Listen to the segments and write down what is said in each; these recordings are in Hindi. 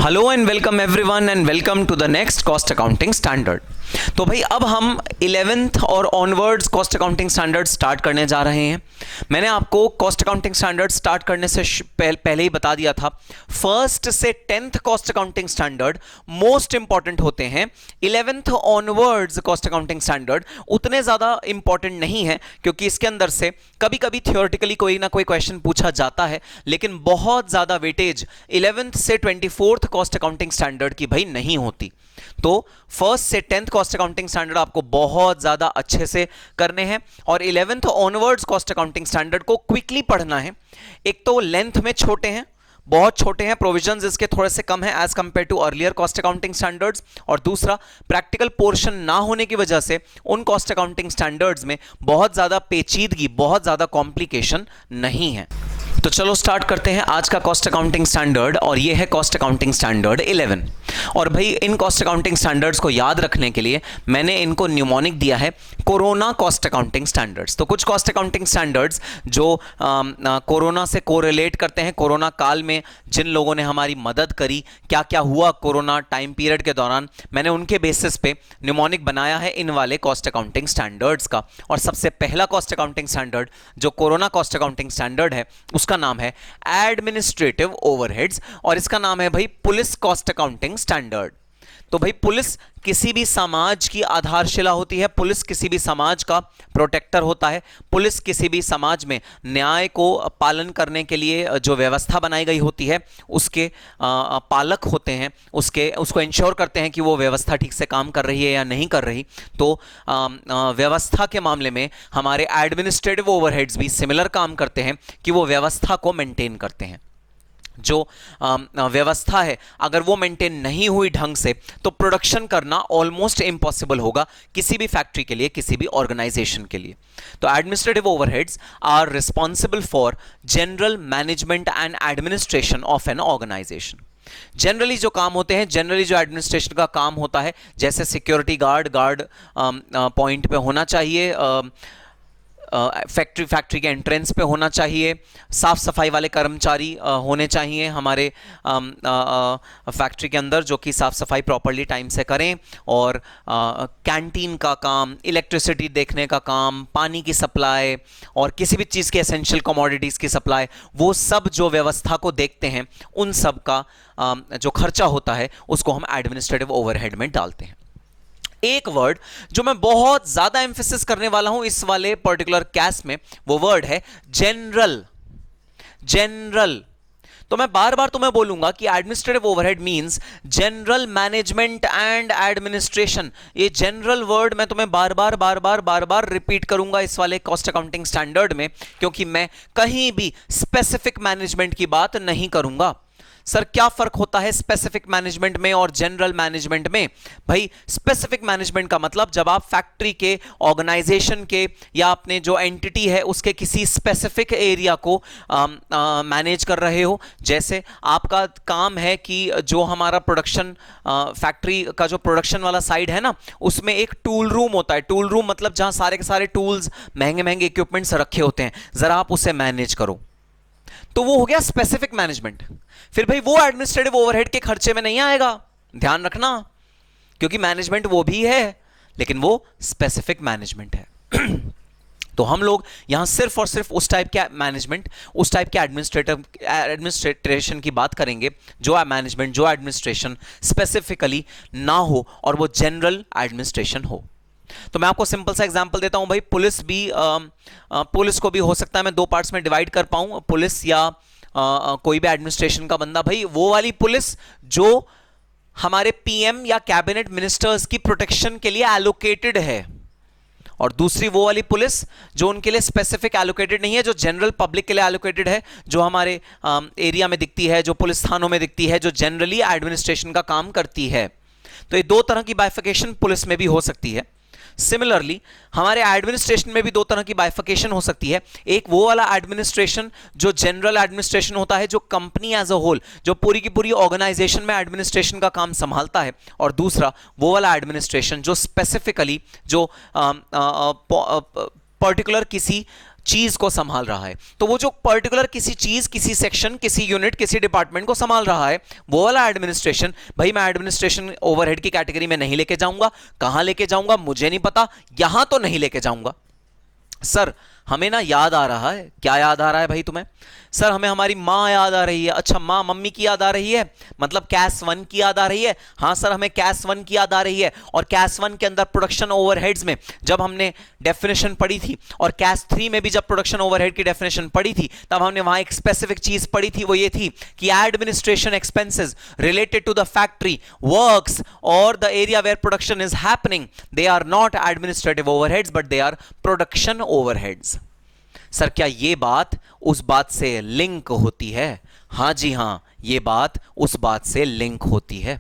Hello and welcome everyone and welcome to the next cost accounting standard. तो भाई अब हम 11th और onwards cost accounting standard start करने जा रहे हैं। मैंने आपको कॉस्ट अकाउंटिंग स्टैंडर्ड स्टार्ट करने से पहले ही बता दिया था, 1st से 10th cost accounting standard most important होते हैं। 11th onwards cost accounting standard उतने ज़्यादा इंपॉर्टेंट नहीं है, क्योंकि इसके अंदर से कभी कभी थियोरेटिकली कोई ना कोई क्वेश्चन पूछा जाता है, लेकिन बहुत ज़्यादा वेटेज 11th से 24th कॉस्ट अकाउंटिंग स्टैंडर्ड की भाई नहीं होती। तो 1st से 10th कॉस्ट अकाउंटिंग स्टैंडर्ड आपको बहुत ज्यादा अच्छे से करने हैं और 11th onwards cost accounting standard को क्विकली पढ़ना है। एक तो लेंथ में छोटे हैं, बहुत छोटे हैं, प्रोविजंस इसके थोड़े से कम है as compare to earlier cost accounting standards, और दूसरा प्रैक्टिकल पोर्शन ना होने की वजह से उन कॉस्ट अकाउंटिंग स्टैंडर्ड्स में बहुत ज्यादा पेचीदगी, बहुत ज्यादा कॉम्प्लिकेशन नहीं है। तो चलो स्टार्ट करते हैं आज का कॉस्ट अकाउंटिंग स्टैंडर्ड, और ये है कॉस्ट अकाउंटिंग स्टैंडर्ड 11। और भाई इन कॉस्ट अकाउंटिंग स्टैंडर्ड्स को याद रखने के लिए मैंने इनको न्यूमोनिक दिया है कोरोना कॉस्ट अकाउंटिंग स्टैंडर्ड्स। तो कुछ कॉस्ट अकाउंटिंग स्टैंडर्ड्स जो कोरोना से कोरिलेट करते हैं, कोरोना काल में जिन लोगों ने हमारी मदद करी, क्या क्या हुआ कोरोना टाइम पीरियड के दौरान, मैंने उनके बेसिस पे न्यूमोनिक बनाया है इन वाले कॉस्ट अकाउंटिंग स्टैंडर्ड्स का। और सबसे पहला कॉस्ट अकाउंटिंग स्टैंडर्ड जो कोरोना कॉस्ट अकाउंटिंग स्टैंडर्ड है उसका नाम है एडमिनिस्ट्रेटिव ओवरहेड्स, और इसका नाम है भाई पुलिस कॉस्ट अकाउंटिंग स्टैंडर्ड। तो भाई पुलिस किसी भी समाज की आधारशिला होती है, पुलिस किसी भी समाज का प्रोटेक्टर होता है, पुलिस किसी भी समाज में न्याय को पालन करने के लिए जो व्यवस्था बनाई गई होती है उसके पालक होते हैं, उसको इंश्योर करते हैं कि वो व्यवस्था ठीक से काम कर रही है या नहीं कर रही। तो व्यवस्था के मामले में हमारे एडमिनिस्ट्रेटिव ओवरहेड्स भी सिमिलर काम करते हैं कि वो व्यवस्था को मेंटेन करते हैं। जो व्यवस्था है अगर वो मेंटेन नहीं हुई ढंग से तो प्रोडक्शन करना ऑलमोस्ट इम्पॉसिबल होगा किसी भी फैक्ट्री के लिए, किसी भी ऑर्गेनाइजेशन के लिए। तो administrative overheads are responsible for general management and administration of an organisation. Generally जो काम होते हैं, जनरली जो एडमिनिस्ट्रेशन का काम होता है, जैसे सिक्योरिटी गार्ड पॉइंट पे होना चाहिए, फैक्ट्री के एंट्रेंस पे होना चाहिए, साफ सफाई वाले कर्मचारी होने चाहिए हमारे फैक्ट्री के अंदर जो कि साफ सफाई प्रॉपर्ली टाइम से करें, और कैंटीन का काम, इलेक्ट्रिसिटी देखने का काम, पानी की सप्लाई और किसी भी चीज़ की एसेंशियल कमोडिटीज़ की सप्लाई, वो सब जो व्यवस्था को देखते हैं उन सब का जो खर्चा होता है उसको हम एडमिनिस्ट्रेटिव ओवरहेड में डालते हैं। एक वर्ड जो मैं बहुत ज्यादा एम्फेसिस करने वाला हूं इस वाले पर्टिकुलर केस में, वो वर्ड है जनरल। जनरल तो मैं बार बार तुम्हें बोलूंगा कि administrative overhead means general management and administration. ये जनरल वर्ड मैं तुम्हें बार बार रिपीट करूंगा इस वाले कॉस्ट अकाउंटिंग स्टैंडर्ड में, क्योंकि मैं कहीं भी स्पेसिफिक मैनेजमेंट की बात नहीं करूंगा। सर क्या फर्क होता है स्पेसिफिक मैनेजमेंट में और जनरल मैनेजमेंट में? भाई स्पेसिफिक मैनेजमेंट का मतलब जब आप फैक्ट्री के, ऑर्गेनाइजेशन के या अपने जो एंटिटी है उसके किसी स्पेसिफिक एरिया को मैनेज कर रहे हो। जैसे आपका काम है कि जो हमारा प्रोडक्शन, फैक्ट्री का जो प्रोडक्शन वाला साइड है ना, उसमें एक टूल रूम होता है। टूल रूम मतलब जहां सारे के सारे टूल्स, महंगे महंगे इक्विपमेंट्स रखे होते हैं, जरा आप उसे मैनेज करो। तो वो हो गया स्पेसिफिक मैनेजमेंट। फिर भाई वो एडमिनिस्ट्रेटिव ओवरहेड के खर्चे में नहीं आएगा, ध्यान रखना, क्योंकि मैनेजमेंट वो भी है लेकिन वो स्पेसिफिक मैनेजमेंट है। तो हम लोग यहां सिर्फ और सिर्फ उस टाइप के मैनेजमेंट, उस टाइप के एडमिनिस्ट्रेशन की बात करेंगे जो मैनेजमेंट, जो एडमिनिस्ट्रेशन स्पेसिफिकली ना हो और वो जनरल एडमिनिस्ट्रेशन हो। तो मैं आपको सिंपल सा एग्जांपल देता हूं भाई। पुलिस को भी हो सकता है मैं दो पार्ट्स में डिवाइड कर पाऊं, पुलिस या कोई भी एडमिनिस्ट्रेशन का बंदा। भाई वो वाली पुलिस जो हमारे पीएम या कैबिनेट मिनिस्टर्स की प्रोटेक्शन के लिए एलोकेटेड है, और दूसरी वो वाली पुलिस जो उनके लिए स्पेसिफिक एलोकेटेड नहीं है, जो जनरल पब्लिक के लिए एलोकेटेड है, जो हमारे एरिया में दिखती है, जो पुलिस थानों में दिखती है, जो जनरली एडमिनिस्ट्रेशन का काम करती है। तो ये दो तरह की बाइफिकेशन पुलिस में भी हो सकती है। सिमिलरली हमारे एडमिनिस्ट्रेशन में भी दो तरह की बाइफिकेशन हो सकती है। एक वो वाला एडमिनिस्ट्रेशन जो जनरल एडमिनिस्ट्रेशन होता है, जो कंपनी एज अ होल, जो पूरी की पूरी ऑर्गेनाइजेशन में एडमिनिस्ट्रेशन का काम संभालता है, और दूसरा वो वाला एडमिनिस्ट्रेशन जो स्पेसिफिकली जो पर्टिकुलर किसी चीज को संभाल रहा है। तो वो जो पर्टिकुलर किसी चीज, किसी सेक्शन, किसी यूनिट, किसी डिपार्टमेंट को संभाल रहा है, वो वाला एडमिनिस्ट्रेशन, भाई मैं एडमिनिस्ट्रेशन ओवरहेड की कैटेगरी में नहीं लेके जाऊंगा। कहां लेके जाऊंगा मुझे नहीं पता, यहां तो नहीं लेके जाऊंगा। सर हमें ना याद आ रहा है, क्या याद आ रहा है भाई तुम्हें? सर हमें हमारी माँ याद आ रही है। अच्छा माँ, मम्मी की याद आ रही है, मतलब कैस 1 की याद आ रही है। हाँ सर हमें कैस 1 की याद आ रही है। और कैस 1 के अंदर प्रोडक्शन ओवरहेड्स में जब हमने डेफिनेशन पढ़ी थी, और कैस 3 में भी जब प्रोडक्शन ओवरहेड की डेफिनेशन पढ़ी थी, तब हमने वहां एक स्पेसिफिक चीज पढ़ी थी, वो ये थी कि administration expenses related to the factory works और the area where production is happening, they are not administrative overheads but they are production overheads. Sir क्या ये बात उस बात से लिंक होती है? हां जी हां, ये बात उस बात से लिंक होती है।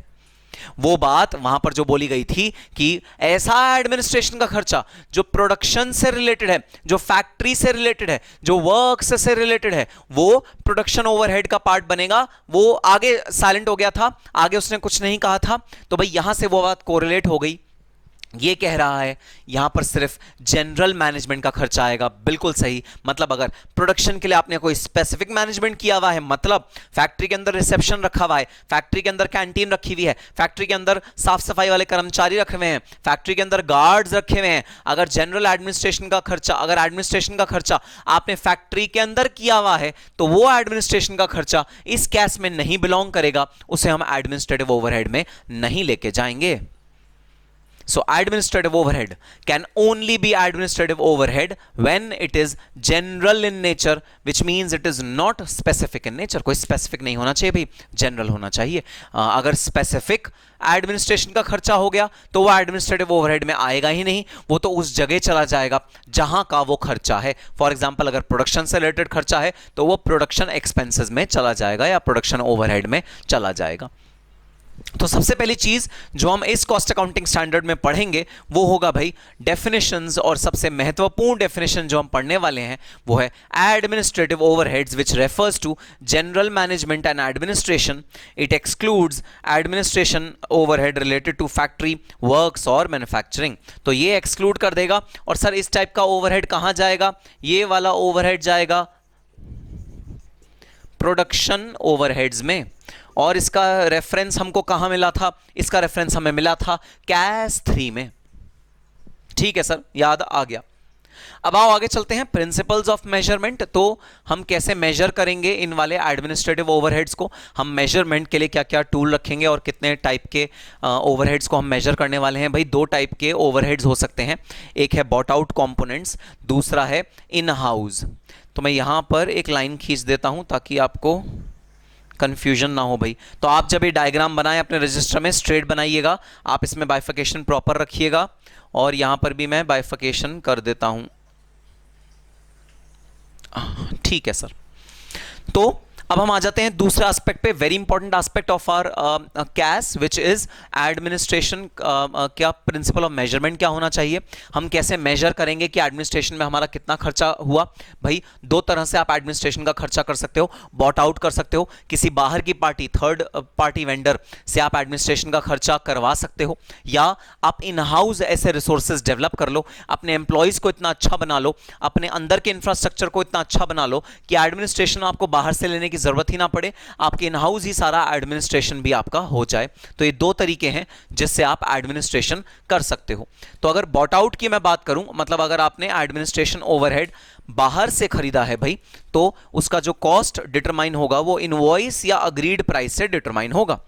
वो बात वहां पर जो बोली गई थी कि ऐसा एडमिनिस्ट्रेशन का खर्चा जो प्रोडक्शन से रिलेटेड है, जो फैक्ट्री से रिलेटेड है, जो वर्क्स से रिलेटेड है, वो प्रोडक्शन ओवरहेड का पार्ट बनेगा। वो आगे साइलेंट हो गया था, आगे उसने कुछ नहीं कहा था। तो भाई यहां से वो बात कोरिलेट हो गई। ये कह रहा है यहां पर सिर्फ जनरल मैनेजमेंट का खर्चा आएगा। बिल्कुल सही। मतलब अगर प्रोडक्शन के लिए आपने कोई स्पेसिफिक मैनेजमेंट किया हुआ है, मतलब फैक्ट्री के अंदर रिसेप्शन रखा हुआ है, फैक्ट्री के अंदर कैंटीन रखी हुई है, फैक्ट्री के अंदर साफ सफाई वाले कर्मचारी रखे हुए हैं, फैक्ट्री के अंदर गार्ड्स रखे हुए हैं, अगर जनरल एडमिनिस्ट्रेशन का खर्चा, अगर एडमिनिस्ट्रेशन का खर्चा आपने फैक्ट्री के अंदर किया हुआ है, तो वो एडमिनिस्ट्रेशन का खर्चा इस कैस में नहीं बिलोंग करेगा, उसे हम एडमिनिस्ट्रेटिव ओवरहेड में नहीं लेके जाएंगे। So administrative overhead can only be administrative overhead when it is general in nature, which means it is not specific in nature. कोई specific नहीं होना चाहिए भाई, general होना चाहिए। अगर specific एडमिनिस्ट्रेशन का खर्चा हो गया तो वो एडमिनिस्ट्रेटिव ओवरहेड में आएगा ही नहीं, वो तो उस जगह चला जाएगा जहां का वो खर्चा है। फॉर एग्जांपल अगर प्रोडक्शन से रिलेटेड खर्चा है तो वो प्रोडक्शन एक्सपेंसेस में चला जाएगा या प्रोडक्शन ओवरहेड में चला जाएगा। तो सबसे पहली चीज जो हम इस कॉस्ट अकाउंटिंग स्टैंडर्ड में पढ़ेंगे वो होगा भाई डेफिनेशंस, और सबसे महत्वपूर्ण डेफिनेशन जो हम पढ़ने वाले हैं वो है administrative overheads which refers to general management and administration. It excludes administration overhead related to factory works और मैन्युफैक्चरिंग। तो ये एक्सक्लूड कर देगा। और सर इस टाइप का ओवरहेड कहां जाएगा? ये वाला ओवरहेड जाएगा प्रोडक्शन ओवरहेड्स में। और इसका रेफरेंस हमको कहां मिला था? इसका रेफरेंस हमें मिला था कैस 3 में। ठीक है सर, याद आ गया। अब आओ आगे चलते हैं, प्रिंसिपल्स ऑफ मेजरमेंट। तो हम कैसे मेजर करेंगे इन वाले एडमिनिस्ट्रेटिव ओवरहेड्स को, हम मेजरमेंट के लिए क्या क्या टूल रखेंगे और कितने टाइप के ओवरहेड्स को हम मेजर करने वाले हैं। भाई दो टाइप के ओवरहेड्स हो सकते हैं, एक है बॉट आउट कंपोनेंट्स, दूसरा है इन हाउस। तो मैं यहां पर एक लाइन खींच देता हूं ताकि आपको कंफ्यूजन ना हो भाई। तो आप जब ये डायग्राम बनाएं अपने रजिस्टर में स्ट्रेट बनाइएगा, आप इसमें बाइफिकेशन प्रॉपर रखिएगा, और यहां पर भी मैं बाइफिकेशन कर देता हूं। ठीक है सर। तो अब हम आ जाते हैं दूसरे एस्पेक्ट पे, very important aspect of our cash which is administration. क्या प्रिंसिपल ऑफ मेजरमेंट क्या होना चाहिए, हम कैसे मेजर करेंगे कि एडमिनिस्ट्रेशन में हमारा कितना खर्चा हुआ। भाई दो तरह से आप एडमिनिस्ट्रेशन का खर्चा कर सकते हो, बॉट आउट कर सकते हो, किसी बाहर की पार्टी, थर्ड पार्टी वेंडर से आप एडमिनिस्ट्रेशन का खर्चा करवा सकते हो, या आप इन हाउस ऐसे रिसोर्सेज डेवलप कर लो, अपने एम्प्लॉयज को इतना अच्छा बना लो, अपने अंदर के इंफ्रास्ट्रक्चर को इतना अच्छा बना लो कि एडमिनिस्ट्रेशन आपको बाहर से लेने की जरूरत ही ना पड़े, आपके इन हाउस ही सारा एडमिनिस्ट्रेशन भी आपका हो जाए। तो ये दो तरीके हैं जिससे आप एडमिनिस्ट्रेशन कर सकते हो। तो अगर बॉट आउट की मैं बात करूं, मतलब अगर आपने एडमिनिस्ट्रेशन ओवरहेड बाहर से खरीदा है भाई, तो उसका जो कॉस्ट डिटरमाइन होगा वो इनवॉइस या अग्रीड प्राइस से डिटरमाइन होगा।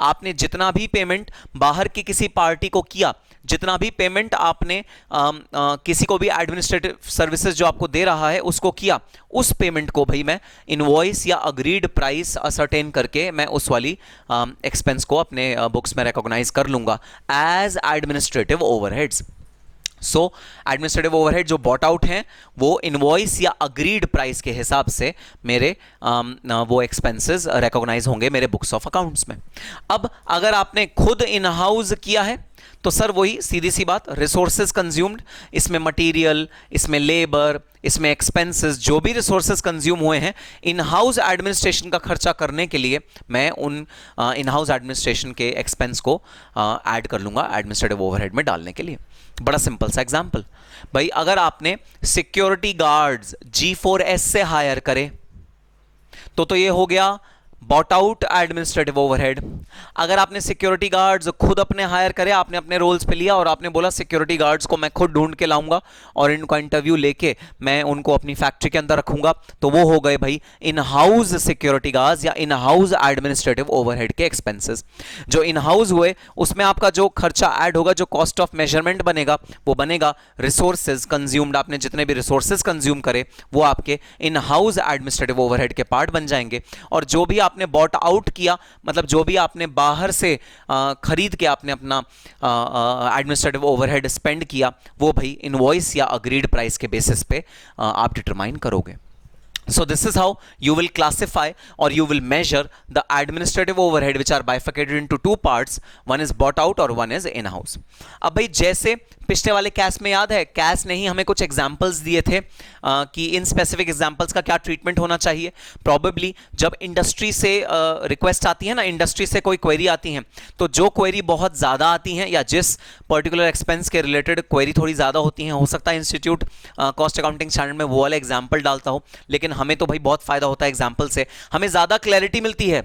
आपने जितना भी पेमेंट बाहर की किसी पार्टी को किया, जितना भी पेमेंट आपने किसी को भी एडमिनिस्ट्रेटिव सर्विसेज जो आपको दे रहा है उसको किया, उस पेमेंट को भाई मैं इनवॉइस या अग्रीड प्राइस असर्टेन करके मैं उस वाली एक्सपेंस को अपने बुक्स में रिकॉग्नाइज कर लूंगा एज एडमिनिस्ट्रेटिव ओवरहेड्स। सो एडमिनिस्ट्रेटिव ओवरहेड जो बॉट आउट हैं वो इनवॉइस या अग्रीड प्राइस के हिसाब से मेरे वो एक्सपेंसेस रिकॉग्नाइज होंगे मेरे बुक्स ऑफ अकाउंट्स में। अब अगर आपने खुद इन हाउस किया है तो सर वही सीधी सी बात, रिसोर्सेज कंज्यूम्ड, इसमें मटेरियल, इसमें लेबर, इसमें एक्सपेंसेस, जो भी रिसोर्सेज कंज्यूम हुए हैं इन हाउस एडमिनिस्ट्रेशन का खर्चा करने के लिए, मैं उन इन हाउस एडमिनिस्ट्रेशन के एक्सपेंस को ऐड कर लूंगा एडमिनिस्ट्रेटिव ओवरहेड में डालने के लिए। बड़ा सिंपल सा एग्जांपल, भाई अगर आपने सिक्योरिटी गार्ड्स G4S से हायर करे तो ये हो गया बॉट आउट एडमिनिस्ट्रेटिव ओवरहेड। अगर आपने सिक्योरिटी गार्ड्स खुद अपने हायर करे, आपने अपने रोल्स पे लिया और आपने बोला सिक्योरिटी गार्ड्स को मैं खुद ढूंढ के लाऊंगा और इनका इंटरव्यू लेके मैं उनको अपनी फैक्ट्री के अंदर रखूंगा, तो वो हो गए भाई इन हाउस सिक्योरिटी गार्ड्स या इन हाउस एडमिनिस्ट्रेटिव ओवरहेड के एक्सपेंसेस। जो इन हाउस हुए उसमें आपका जो खर्चा ऐड होगा, जो कॉस्ट ऑफ मेजरमेंट बनेगा, वो बनेगा रिसोर्सेज कंज्यूम्ड। आपने जितने भी रिसोर्सेज कंज्यूम करे वो आपके इन हाउस एडमिनिस्ट्रेटिव ओवरहेड के पार्ट बन जाएंगे। और जो भी आपने बॉट आउट किया, मतलब जो भी आपने बाहर से खरीद के आपने अपना एडमिनिस्ट्रेटिव ओवरहेड स्पेंड किया, वो भाई इनवॉइस या अग्रीड प्राइस के बेसिस पे आप डिटरमाइन करोगे। So this is how you will classify or you will measure the administrative overhead which are bifurcated into two parts, one is bought out और one is in-house। अब भाई जैसे पिछले वाले कैश में याद है, कैश ने ही हमें कुछ एग्जांपल्स दिए थे कि इन स्पेसिफिक एग्जांपल्स का क्या ट्रीटमेंट होना चाहिए। प्रॉबेबली जब इंडस्ट्री से रिक्वेस्ट आती है ना, इंडस्ट्री से कोई क्वेरी आती है, तो जो क्वेरी बहुत ज़्यादा आती हैं या जिस पर्टिकुलर एक्सपेंस के रिलेटेड क्वेरी थोड़ी ज़्यादा होती हैं, हो सकता है इंस्टीट्यूट कॉस्ट अकाउंटिंग स्टैंडर्ड में वो वाला एग्जाम्पल डालता हो, लेकिन हमें तो भाई बहुत फायदा होता है एग्जाम्पल से, हमें ज़्यादा क्लैरिटी मिलती है,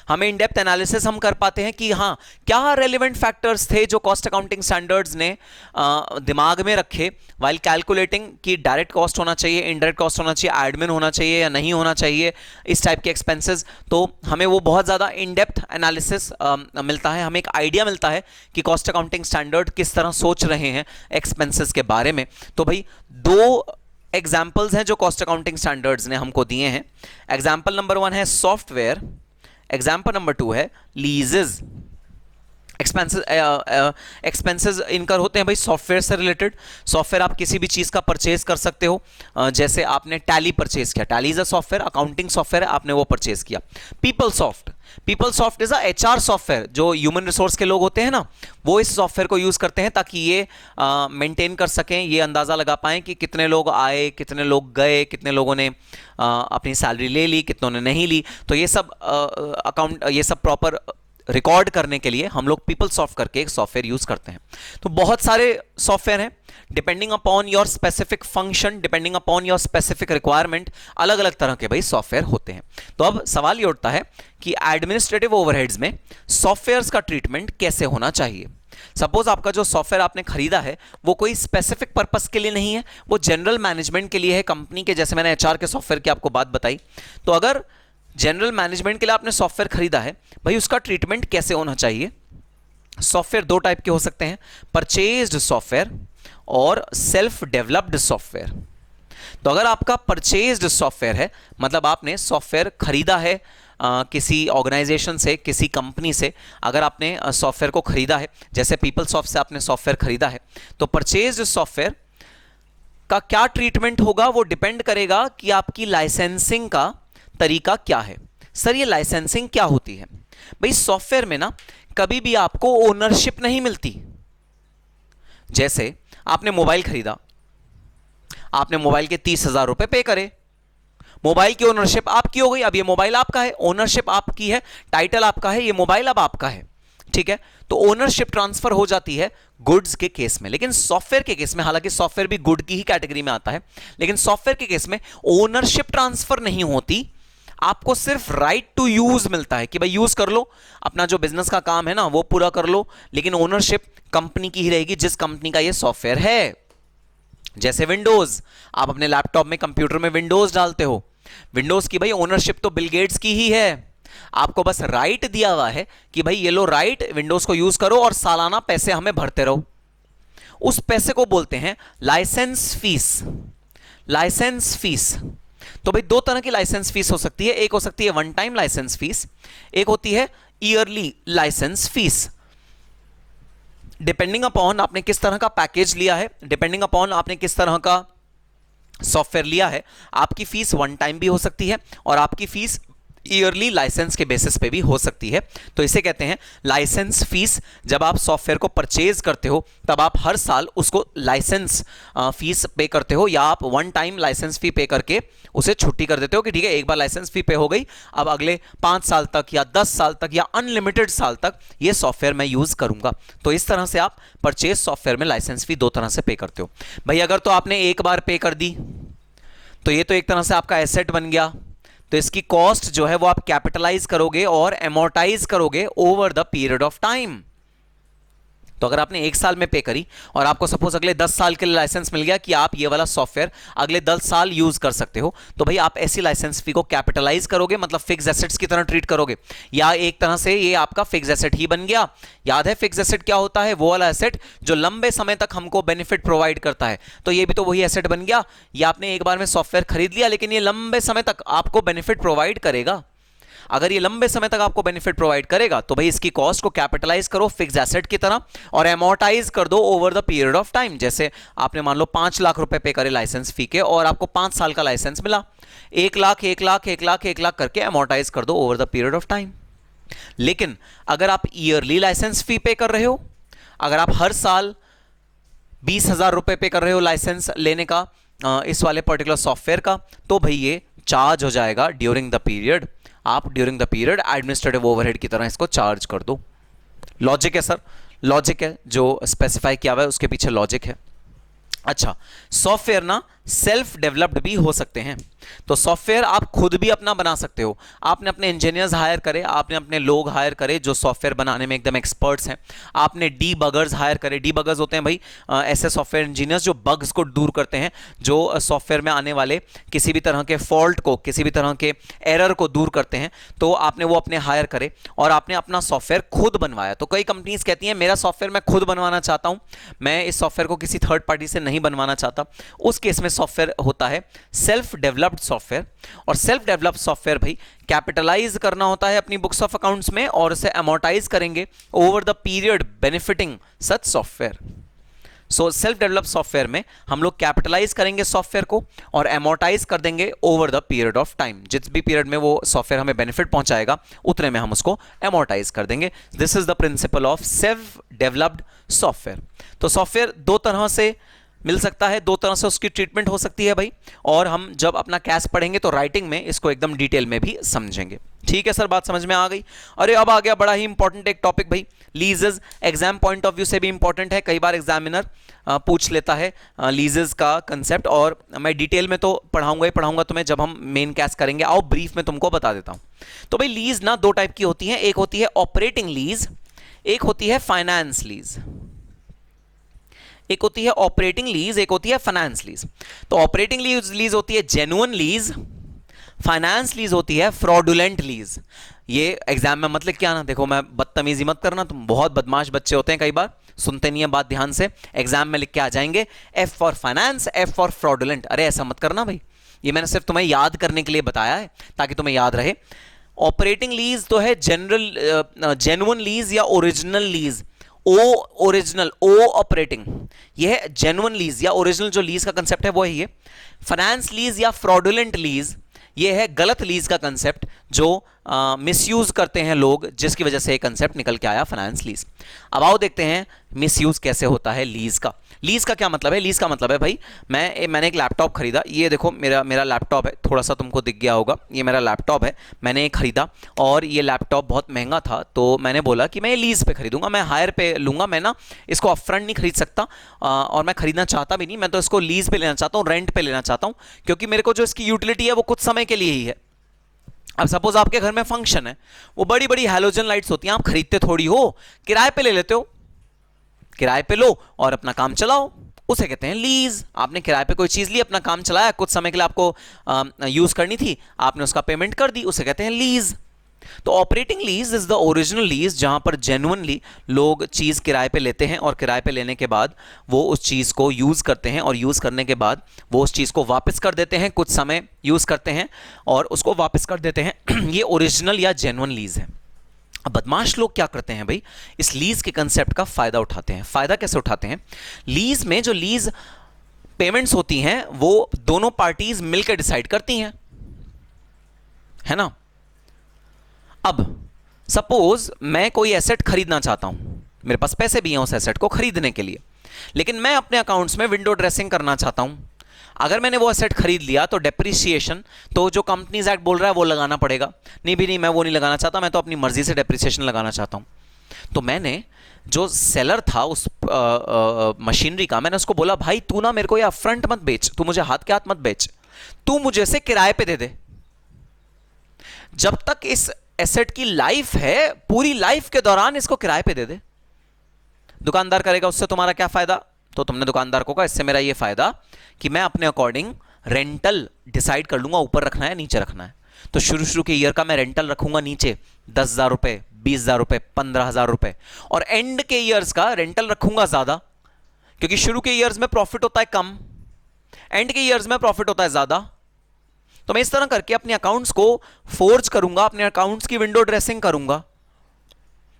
हमें इन डेप्थ एनालिसिस हम कर पाते हैं कि हाँ क्या रेलेवेंट फैक्टर्स थे जो कॉस्ट अकाउंटिंग स्टैंडर्ड्स ने दिमाग में रखे वाइल कैलकुलेटिंग कि डायरेक्ट कॉस्ट होना चाहिए, इनडायरेक्ट कॉस्ट होना चाहिए, एडमिन होना चाहिए या नहीं होना चाहिए, इस टाइप के एक्सपेंसेस। तो हमें वो बहुत ज़्यादा इन डेप्थ एनालिसिस मिलता है, हमें एक आइडिया मिलता है कि कॉस्ट अकाउंटिंग स्टैंडर्ड किस तरह सोच रहे हैं एक्सपेंसेस के बारे में। तो भाई दो एग्जाम्पल्स हैं जो कॉस्ट अकाउंटिंग स्टैंडर्ड्स ने हमको दिए हैं। एग्जाम्पल नंबर 1 है सॉफ्टवेयर, एग्जाम्पल नंबर 2 है लीजेस। एक्सपेंसेस इनकर होते हैं भाई सॉफ्टवेयर से रिलेटेड। सॉफ्टवेयर आप किसी भी चीज़ का परचेज कर सकते हो, जैसे आपने टैली परचेज किया, tally is a software, accounting software है, आपने वो परचेज किया। People soft is a HR software, जो ह्यूमन रिसोर्स के लोग होते हैं ना, वो इस सॉफ्टवेयर को यूज़ करते हैं ताकि ये मेंटेन कर सकें, ये अंदाज़ा लगा पाएं कि कितने लोग आए, कितने लोग गए, कितने लोगों ने अपनी सैलरी ले ली, कितनों ने नहीं ली। तो ये सब ये सब प्रॉपर रिकॉर्ड करने के लिए हम लोग पीपल सॉफ्ट करके एक सॉफ्टवेयर यूज करते हैं। तो बहुत सारे सॉफ्टवेयर हैं, depending upon your specific function, depending upon your specific requirement, अलग अलग तरह के भाई सॉफ्टवेयर होते हैं। तो अब सवाल ये उठता है कि एडमिनिस्ट्रेटिव ओवरहेड्स में सॉफ्टवेयर्स का ट्रीटमेंट कैसे होना चाहिए। सपोज आपका जो सॉफ्टवेयर आपने खरीदा है वो कोई स्पेसिफिक पर्पस के लिए नहीं है, वो जनरल मैनेजमेंट के लिए है कंपनी के, जैसे मैंने HR के सॉफ्टवेयर की आपको बात बताई। तो अगर जनरल मैनेजमेंट के लिए आपने सॉफ्टवेयर खरीदा है, भाई उसका ट्रीटमेंट कैसे होना चाहिए। सॉफ्टवेयर दो टाइप के हो सकते हैं, परचेज्ड सॉफ्टवेयर और सेल्फ डेवलप्ड सॉफ्टवेयर। तो अगर आपका परचेज्ड सॉफ्टवेयर है, मतलब आपने सॉफ्टवेयर खरीदा है किसी ऑर्गेनाइजेशन से, किसी कंपनी से, अगर आपने सॉफ्टवेयर को खरीदा है, जैसे पीपल सॉफ्ट से आपने सॉफ्टवेयर खरीदा है, तो परचेज्ड सॉफ्टवेयर का क्या ट्रीटमेंट होगा वो डिपेंड करेगा कि आपकी लाइसेंसिंग का तरीका क्या है। सर ये लाइसेंसिंग क्या होती है? भाई सॉफ्टवेयर में ना कभी भी आपको ओनरशिप नहीं मिलती। जैसे आपने मोबाइल खरीदा, आपने मोबाइल के 30,000 रुपए पे करे, मोबाइल की ओनरशिप आपकी हो गई, अब ये मोबाइल आपका है, ओनरशिप आपकी है, टाइटल आपका है, ये मोबाइल अब आपका है, ठीक है। तो ओनरशिप ट्रांसफर हो जाती है गुड्स के केस में, लेकिन सॉफ्टवेयर के केस में, हालांकि सॉफ्टवेयर भी गुड की ही कैटेगरी में आता है, लेकिन सॉफ्टवेयर के केस में ओनरशिप ट्रांसफर नहीं होती, आपको सिर्फ राइट टू यूज मिलता है कि भाई यूज कर लो, अपना जो बिजनेस का काम है ना वो पूरा कर लो, लेकिन ओनरशिप कंपनी की ही रहेगी जिस कंपनी का ये सॉफ्टवेयर है। जैसे विंडोज, आप अपने लैपटॉप में, कंप्यूटर में विंडोज डालते हो, विंडोज की भाई ओनरशिप तो बिल गेट्स की ही है, आपको बस राइट दिया हुआ है कि भाई ये लो राइट, विंडोज को यूज करो और सालाना पैसे हमें भरते रहो। उस पैसे को बोलते हैं लाइसेंस फीस। लाइसेंस फीस, तो भाई दो तरह की लाइसेंस फीस हो सकती है, एक हो सकती है वन टाइम लाइसेंस फीस, एक होती है yearly licence fees. Depending upon आपने किस तरह का पैकेज लिया है, डिपेंडिंग अपॉन आपने किस तरह का सॉफ्टवेयर लिया है, आपकी फीस वन टाइम भी हो सकती है और आपकी फीस ईयरली लाइसेंस के बेसिस पे भी हो सकती है। तो इसे कहते हैं लाइसेंस फीस। जब आप सॉफ्टवेयर को परचेज करते हो तब आप हर साल उसको लाइसेंस फीस पे करते हो, या आप वन टाइम लाइसेंस फी पे करके उसे छुट्टी कर देते हो कि ठीक है, एक बार लाइसेंस फी पे हो गई, अब अगले 5 साल तक या 10 साल तक या अनलिमिटेड साल तक ये सॉफ्टवेयर मैं यूज करूंगा। तो इस तरह से आप परचेज सॉफ्टवेयर में लाइसेंस फी 2 तरह से पे करते हो। भाई अगर तो आपने एक बार पे कर दी तो ये तो एक तरह से आपका एसेट बन गया, तो इसकी कॉस्ट जो है वो आप कैपिटलाइज करोगे और एमोर्टाइज करोगे over the period of time. तो अगर आपने 1 साल में पे करी और आपको सपोज अगले 10 साल के लिए लाइसेंस मिल गया कि आप ये वाला सॉफ्टवेयर अगले 10 साल यूज कर सकते हो, तो भाई आप ऐसी लाइसेंस फी को कैपिटलाइज करोगे, मतलब फिक्स एसेट्स की तरह ट्रीट करोगे, या एक तरह से ये आपका फिक्स एसेट ही बन गया। याद है फिक्स एसेट क्या होता है? वो वाला एसेट जो लंबे समय तक हमको बेनिफिट प्रोवाइड करता है। तो ये भी तो वही एसेट बन गया, या आपने एक बार में सॉफ्टवेयर खरीद लिया लेकिन ये लंबे समय तक आपको बेनिफिट प्रोवाइड करेगा। अगर ये लंबे समय तक आपको बेनिफिट प्रोवाइड करेगा तो भाई इसकी कॉस्ट को कैपिटलाइज करो फिक्स एसेट की तरह और एमोर्टाइज कर दो over the period of time. जैसे आपने मान लो 5 लाख रुपए पे करे लाइसेंस फी के और आपको 5 साल का लाइसेंस मिला, 1 लाख 1 लाख 1 लाख 1 लाख करके एमोर्टाइज कर दो over the period of time. लेकिन अगर आप ईयरली लाइसेंस फी पे कर रहे हो, अगर आप हर साल 20,000 रुपए पे कर रहे हो लाइसेंस लेने का इस वाले पर्टिकुलर सॉफ्टवेयर का, तो भाई ये चार्ज हो जाएगा ड्यूरिंग द पीरियड। आप during the period administrative overhead की तरह इसको चार्ज कर दो। लॉजिक है सर, लॉजिक है जो स्पेसिफाई किया हुआ है उसके पीछे लॉजिक है। अच्छा, सॉफ्टवेयर ना सेल्फ डेवलप्ड भी हो सकते हैं। तो सॉफ्टवेयर आप खुद भी अपना बना सकते हो। आपने अपने इंजीनियर्स हायर करे, आपने अपने लोग हायर करे जो सॉफ्टवेयर बनाने में एकदम एक्सपर्ट्स हैं, आपने डीबगर्स हायर करे। डीबगर्स होते हैं भाई ऐसे सॉफ्टवेयर इंजीनियर्स जो बग्स को दूर करते हैं, जो सॉफ्टवेयर में आने वाले किसी भी तरह के फॉल्ट को, किसी भी तरह के एरर को दूर करते हैं। तो आपने वो अपने हायर करे और आपने अपना सॉफ्टवेयर खुद बनवाया। तो कई कंपनीज कहती हैं मेरा सॉफ्टवेयर मैं खुद बनवाना चाहता हूं, मैं इस सॉफ्टवेयर को किसी थर्ड पार्टी से नहीं बनवाना चाहता। उस केस में सॉफ्टवेयर होता है सेल्फ डेवलप्ड सॉफ्टवेयर। और सेल्फ डेवलप्ड सॉफ्टवेयर भाई कैपिटलाइज करना होता है अपनी बुक्स ऑफ अकाउंट्स में और उसे अमोर्टाइज करेंगे over the period benefiting such software. So self developed software में हम लोग कैपिटलाइज करेंगे सॉफ्टवेयर को और अमोर्टाइज कर देंगे over the period of time. जिस भी पीरियड में वो सॉफ्टवेयर हमें बेनिफिट पहुंचाएगा उतने में हम उसको अमोर्टाइज कर देंगे। This is the principle of self developed software. तो सॉफ्टवेयर 2 तरह से मिल सकता है, 2 तरह से उसकी ट्रीटमेंट हो सकती है भाई। और हम जब अपना कैस पढ़ेंगे तो राइटिंग में इसको एकदम डिटेल में भी समझेंगे। ठीक है सर, बात समझ में आ गई। अरे अब आ गया बड़ा ही इंपॉर्टेंट एक टॉपिक भाई, लीजेस। एग्जाम पॉइंट ऑफ व्यू से भी इंपॉर्टेंट है, कई बार एग्जामिनर पूछ लेता है लीजेस का कंसेप्ट। और मैं डिटेल में तो पढ़ाऊंगा ही पढ़ाऊंगा तुम्हें जब हम मेन कैस करेंगे। आओ ब्रीफ में तुमको बता देता हूं। तो भाई लीज ना 2 टाइप की होती है, एक होती है ऑपरेटिंग लीज, एक होती है फाइनेंस लीज। एक होती है ऑपरेटिंग लीज, एक होती है फाइनेंस लीज। तो ऑपरेटिंग लीज होती है जेन्युइन लीज, फाइनेंस लीज होती है फ्रॉडुलेंट लीज। ये एग्जाम में मतलब क्या ना, देखो मैं बदतमीजी मत करना, तुम बहुत बदमाश बच्चे होते हैं, कई बार सुनते नहीं है बात ध्यान से। एग्जाम में लिख के आ जाएंगे F for finance, F for fraudulent. अरे ऐसा मत करना भाई, ये मैंने सिर्फ तुम्हें याद करने के लिए बताया है ताकि तुम्हें याद रहे। ऑपरेटिंग लीज तो है जनरल जेन्युइन लीज या ओरिजिनल लीज। ओ ओरिजिनल, ओ ऑपरेटिंग, यह है जेन्युइन लीज या ओरिजिनल जो लीज का कंसेप्ट है वो है ये। फाइनेंस लीज या फ्रॉडुलेंट लीज ये है गलत लीज का कंसेप्ट जो मिसयूज करते हैं लोग, जिसकी वजह से ये कंसेप्ट निकल के आया फाइनेंस लीज। अब आओ देखते हैं मिसयूज कैसे होता है लीज का। लीज का क्या मतलब है? लीज का मतलब है भाई मैंने एक लैपटॉप खरीदा, ये देखो मेरा लैपटॉप है, थोड़ा सा तुमको दिख गया होगा, ये मेरा लैपटॉप है, मैंने खरीदा और ये लैपटॉप बहुत महंगा था तो मैंने बोला कि मैं ये लीज पे खरीदूंगा, मैं हायर पे लूंगा, मैं ना इसको अपफ्रंट नहीं खरीद सकता और मैं खरीदना चाहता भी नहीं, मैं तो इसको लीज पे लेना चाहता हूँ, रेंट पे लेना चाहता हूँ, क्योंकि मेरे को जो इसकी यूटिलिटी है वो कुछ समय के लिए ही है। अब सपोज आपके घर में फंक्शन है, वो बड़ी बड़ी हैलोजन लाइट्स होती हैं, आप खरीदते थोड़ी हो, किराए पे ले लेते हो, किराए पे लो और अपना काम चलाओ, उसे कहते हैं लीज। आपने किराए पे कोई चीज ली, अपना काम चलाया, कुछ समय के लिए आपको यूज करनी थी, आपने उसका पेमेंट कर दी, उसे कहते हैं लीज। तो operating lease is the original lease, जहां पर जेन्युइनली लोग चीज किराए पे लेते हैं और किराए पे लेने के बाद वो उस चीज को यूज करते हैं और यूज करने के बाद वो उस चीज को वापस कर देते हैं, कुछ समय यूज करते हैं और उसको वापस कर देते हैं। ये ओरिजिनल या जेन्युइन लीज है। अब बदमाश लोग क्या करते हैं भाई, इस लीज के कंसेप्ट का फायदा उठाते हैं। फायदा कैसे उठाते हैं? लीज में जो लीज पेमेंट्स होती हैं वो दोनों पार्टीज मिलकर डिसाइड करती हैं, है ना। अब सपोज मैं कोई एसेट खरीदना चाहता हूं, मेरे पास पैसे भी हैं उस एसेट को खरीदने के लिए, लेकिन मैं अपने अकाउंट्स में विंडो ड्रेसिंग करना चाहता हूं। अगर मैंने वो एसेट खरीद लिया तो डेप्रिसिएशन तो जो कंपनीज एक्ट बोल रहा है वो लगाना पड़ेगा। नहीं भी नहीं, मैं वो नहीं लगाना चाहता, मैं तो अपनी मर्जी से डेप्रिसिएशन लगाना चाहता हूं। तो मैंने जो सेलर था उस मशीनरी का, मैंने उसको बोला भाई तू ना मेरे को ये अपफ्रंट मत बेच, तू मुझे हाथ के हाथ मत बेच, तू मुझे से किराए पे दे दे। जब तक इस एसेट की लाइफ है, पूरी लाइफ के दौरान इसको किराए पे दे दे। दुकानदार करेगा उससे तुम्हारा क्या फायदा? तो तुमने दुकानदार को कहा इससे मेरा ये फायदा कि मैं अपने अकॉर्डिंग रेंटल डिसाइड कर लूंगा ऊपर रखना है नीचे रखना है। तो शुरू शुरू के ईयर का मैं रेंटल रखूंगा नीचे 10,000 रुपए, 20,000 रुपए, 15,000 रुपए, और एंड के ईयर्स का रेंटल रखूंगा ज्यादा, क्योंकि शुरू के ईयर्स में प्रॉफिट होता है कम, एंड के ईयर्स में प्रॉफिट होता है ज्यादा। तो मैं इस तरह करके अपने अकाउंट्स को फोर्ज करूंगा, अपने अकाउंट्स की विंडो ड्रेसिंग करूंगा,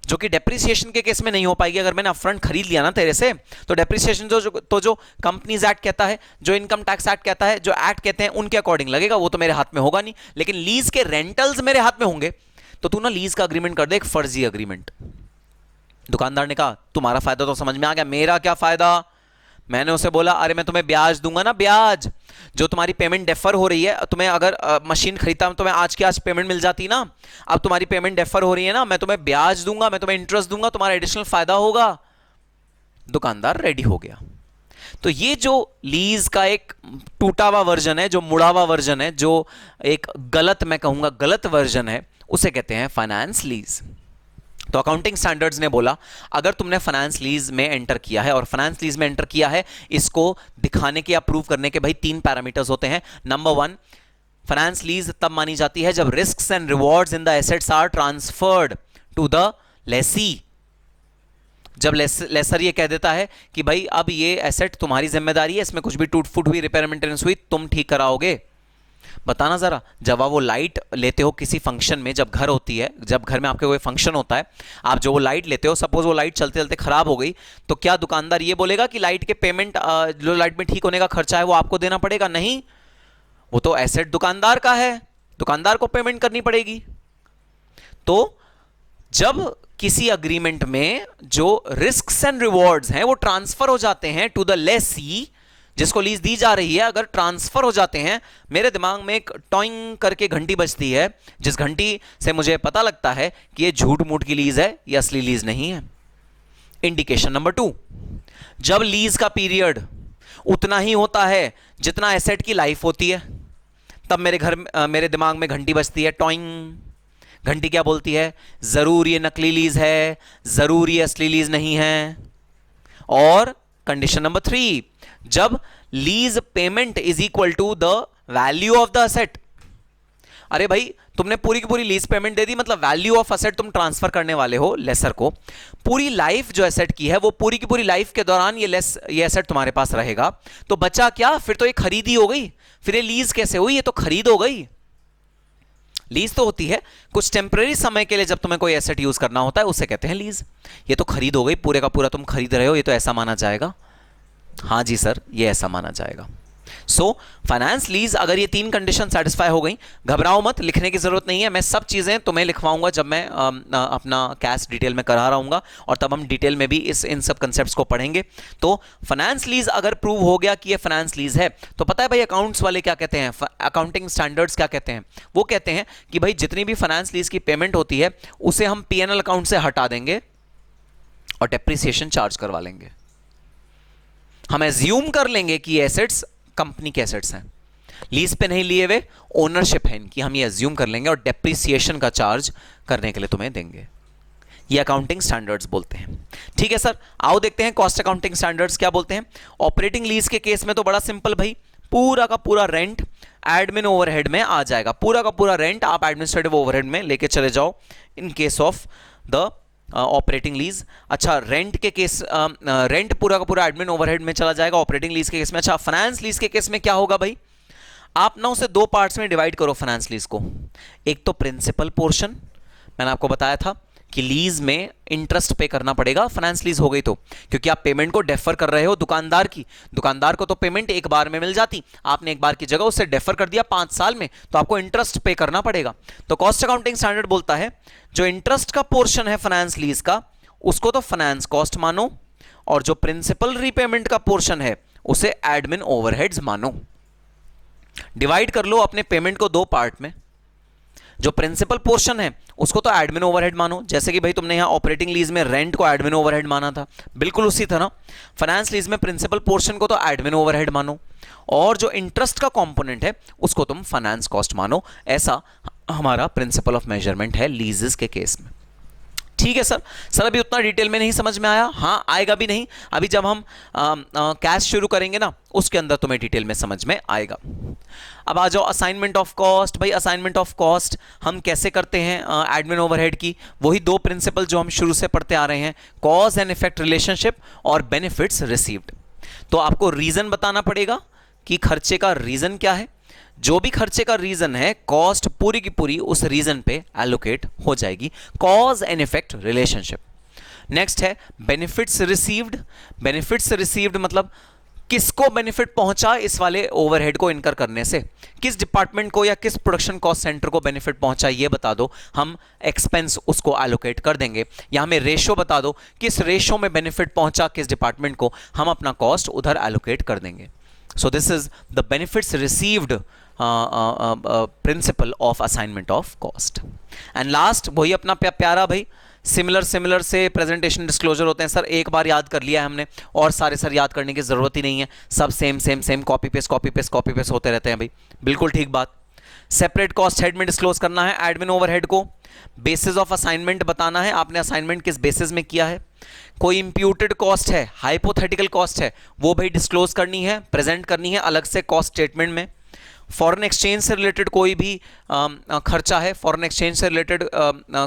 जो कि डेप्रिसिएशन के केस में नहीं हो पाएगी। अगर मैंने अपफ्रंट खरीद लिया ना तेरे से, तो डेप्रिसिएशन जो कंपनीज एक्ट कहता है, जो इनकम टैक्स एक्ट कहता है, जो एक्ट कहते हैं उनके अकॉर्डिंग लगेगा, वो तो मेरे हाथ में होगा नहीं। लेकिन लीज के रेंटल्स मेरे हाथ में होंगे, तो तू ना लीज का अग्रीमेंट कर दे, एक फर्जी अग्रीमेंट। दुकानदार ने कहा तुम्हारा फायदा तो समझ में आ गया, मेरा क्या फायदा? मैंने उसे बोला अरे मैं तुम्हें ब्याज दूंगा ना, ब्याज। जो तुम्हारी पेमेंट डेफर हो रही है, तुम्हें अगर मशीन खरीदता हूं तुम्हें आज की आज पेमेंट मिल जाती ना, अब तुम्हारी पेमेंट डेफर हो रही है ना, मैं तुम्हें ब्याज दूंगा, मैं तुम्हें इंटरेस्ट दूंगा, तुम्हारा एडिशनल फायदा होगा। दुकानदार रेडी हो गया। तो ये जो लीज का एक टूटा हुआ वर्जन है, जो मुड़ा हुआ वर्जन है, जो एक गलत, मैं कहूंगा गलत वर्जन है, उसे कहते हैं फाइनेंस लीज। तो अकाउंटिंग स्टैंडर्ड्स ने बोला अगर तुमने फाइनेंस लीज में एंटर किया है, और फाइनेंस लीज में एंटर किया है, इसको दिखाने के, अप्रूव करने के भाई 3 पैरामीटर्स होते हैं। नंबर 1, फाइनेंस लीज तब मानी जाती है जब risks and rewards in the assets are transferred to the lessee. जब लेसर ये कह देता है कि भाई अब ये एसेट तुम्हारी जिम्मेदारी है, इसमें कुछ भी टूट फूट हुई, रिपेयर मेंटेनेंस हुई, तुम ठीक कराओगे। बताना जरा, जब आप वो लाइट लेते हो किसी फंक्शन में, जब घर होती है, जब घर में आपके कोई फंक्शन होता है, आप जो वो लाइट लेते हो, सपोज वो लाइट चलते चलते खराब हो गई, तो क्या दुकानदार ये बोलेगा कि लाइट के पेमेंट, जो लाइट में ठीक होने का खर्चा है वो आपको देना पड़ेगा? नहीं, वो तो एसेट दुकानदार का है, दुकानदार को पेमेंट करनी पड़ेगी। तो जब किसी अग्रीमेंट में जो रिस्क्स एंड रिवॉर्ड्स हैं वो ट्रांसफर हो जाते हैं टू द लेसी, जिसको लीज दी जा रही है, अगर ट्रांसफर हो जाते हैं, मेरे दिमाग में एक टॉइंग करके घंटी बजती है, जिस घंटी से मुझे पता लगता है कि ये झूठ मूठ की लीज है, ये असली लीज नहीं है। इंडिकेशन नंबर 2, जब लीज का पीरियड उतना ही होता है जितना एसेट की लाइफ होती है, तब मेरे दिमाग में घंटी बजती है, टॉइंग। घंटी क्या बोलती है? जरूर ये नकली लीज है, जरूर ये असली लीज नहीं है। और कंडीशन नंबर 3, जब lease payment is equal to the value of the asset. अरे भाई तुमने पूरी की पूरी लीज पेमेंट दे दी, मतलब वैल्यू ऑफ असेट तुम ट्रांसफर करने वाले हो लेसर को। पूरी लाइफ जो एसेट की है, वो पूरी की पूरी लाइफ के दौरान ये एसेट तुम्हारे पास रहेगा। तो बचा क्या? फिर तो ये खरीदी हो गई, फिर ये लीज कैसे हुई? ये तो खरीद हो गई। लीज तो होती है कुछ टेम्परेरी समय के लिए, जब तुम्हें कोई एसेट यूज करना होता है, उसे कहते हैं लीज। ये तो खरीद हो गई, पूरे का पूरा तुम खरीद रहे हो, ये तो ऐसा माना जाएगा। हाँ जी सर, ये ऐसा माना जाएगा। सो फाइनेंस लीज, अगर ये 3 कंडीशन सेटिस्फाई हो गई, घबराओ मत, लिखने की जरूरत नहीं है, मैं सब चीजें तुम्हें लिखवाऊंगा जब मैं अपना कैश डिटेल में करा रहूंगा, और तब हम डिटेल में भी इन सब कंसेप्ट्स को पढ़ेंगे। तो फाइनेंस लीज अगर प्रूव हो गया कि ये फाइनेंस लीज है, तो पता है भाई अकाउंट्स वाले क्या कहते हैं, अकाउंटिंग स्टैंडर्ड्स क्या कहते हैं? वो कहते हैं कि भाई जितनी भी फाइनेंस लीज की पेमेंट होती है, उसे हम P&L अकाउंट से हटा देंगे और डेप्रिसिएशन चार्ज करवा लेंगे। हम एज्यूम कर लेंगे कि एसेट्स कंपनी के एसेट्स हैं, लीज पे नहीं लिए हुए, ओनरशिप है इनकी, हम ये एज्यूम कर लेंगे और डेप्रिसिएशन का चार्ज करने के लिए तुम्हें देंगे। ये अकाउंटिंग स्टैंडर्ड्स बोलते हैं। ठीक है सर, आओ देखते हैं कॉस्ट अकाउंटिंग स्टैंडर्ड्स क्या बोलते हैं। ऑपरेटिंग लीज के केस में तो बड़ा सिंपल भाई, पूरा का पूरा रेंट एडमिन ओवरहेड में आ जाएगा। पूरा का पूरा रेंट आप एडमिनिस्ट्रेटिव ओवरहेड में लेके चले जाओ इन case of the operating lease. अच्छा, रेंट के केस रेंट पूरा का पूरा एडमिन ओवरहेड में चला जाएगा ऑपरेटिंग लीज के केस में। अच्छा, फाइनेंस लीज के केस में क्या होगा भाई? आप ना उसे 2 पार्ट्स में डिवाइड करो फाइनेंस लीज को। एक तो प्रिंसिपल पोर्शन, मैंने आपको बताया था कि लीज में इंटरेस्ट पे करना पड़ेगा, फाइनेंस लीज हो गई तो, क्योंकि आप पेमेंट को डेफर कर रहे हो दुकानदार की। दुकानदार को तो पेमेंट एक बार में मिल जाती, आपने एक बार की जगह उसे डेफर कर दिया 5 साल में, तो आपको इंटरेस्ट पे करना पड़ेगा। तो कॉस्ट अकाउंटिंग स्टैंडर्ड बोलता है जो इंटरेस्ट का पोर्शन है फाइनेंस लीज का, उसको तो फाइनेंस कॉस्ट मानो, और जो प्रिंसिपल रीपेमेंट का पोर्शन है उसे एडमिन ओवरहेड्स मानो। डिवाइड कर लो अपने पेमेंट को 2 पार्ट में। जो प्रिंसिपल पोर्शन है उसको तो एडमिन ओवरहेड मानो, जैसे कि भाई तुमने यहां ऑपरेटिंग लीज में रेंट को एडमिन ओवरहेड माना था, बिल्कुल उसी तरह फाइनेंस लीज में प्रिंसिपल पोर्शन को तो एडमिन ओवरहेड मानो, और जो इंटरेस्ट का कंपोनेंट है उसको तुम फाइनेंस कॉस्ट मानो। ऐसा हमारा प्रिंसिपल ऑफ मेजरमेंट है लीजेस के केस में। ठीक है सर, अभी उतना डिटेल में नहीं समझ में आया? हाँ, आएगा भी नहीं, अभी जब हम कैश शुरू करेंगे ना उसके अंदर तुम्हें डिटेल में समझ में आएगा। अब आ जाओ असाइनमेंट ऑफ कॉस्ट। भाई असाइनमेंट ऑफ कॉस्ट हम कैसे करते हैं एडमिन ओवरहेड की? वही 2 प्रिंसिपल जो हम शुरू से पढ़ते आ रहे हैं, कॉज एंड इफेक्ट रिलेशनशिप और बेनिफिट्स रिसीव्ड। तो आपको रीजन बताना पड़ेगा कि खर्चे का रीजन क्या है। जो भी खर्चे का रीजन है, कॉस्ट पूरी की पूरी उस रीजन पे एलोकेट हो जाएगी, cause and effect relationship. Next है बेनिफिट्स रिसीव्ड। बेनिफिट्स रिसीव्ड मतलब किसको बेनिफिट पहुंचा इस वाले ओवरहेड को इनकर करने से, किस डिपार्टमेंट को या किस प्रोडक्शन कॉस्ट सेंटर को बेनिफिट पहुंचा ये बता दो, हम एक्सपेंस उसको एलोकेट कर देंगे, या हमें रेशो बता दो किस रेशो में बेनिफिट पहुंचा किस डिपार्टमेंट को, हम अपना कॉस्ट उधर एलोकेट कर देंगे। सो this is the benefits received principle of assignment of cost. And last वही अपना प्यारा भाई सिमिलर से प्रेजेंटेशन डिस्क्लोजर होते हैं। सर एक बार याद कर लिया है हमने, और सारे सर याद करने की जरूरत ही नहीं है, सब सेम कॉपी पेस्ट होते रहते हैं भाई, बिल्कुल ठीक बात। सेपरेट कॉस्ट हेड में डिस्क्लोज करना है एडमिन ओवरहेड को, बेसिस ऑफ असाइनमेंट बताना है आपने असाइनमेंट किस बेसिस में किया है, कोई इंप्यूटेड कॉस्ट है, हाइपोथेटिकल कॉस्ट है, वो भाई डिस्क्लोज करनी है, प्रेजेंट करनी है अलग से कॉस्ट स्टेटमेंट में। फॉरेन एक्सचेंज से रिलेटेड कोई भी खर्चा है, फॉरेन एक्सचेंज से रिलेटेड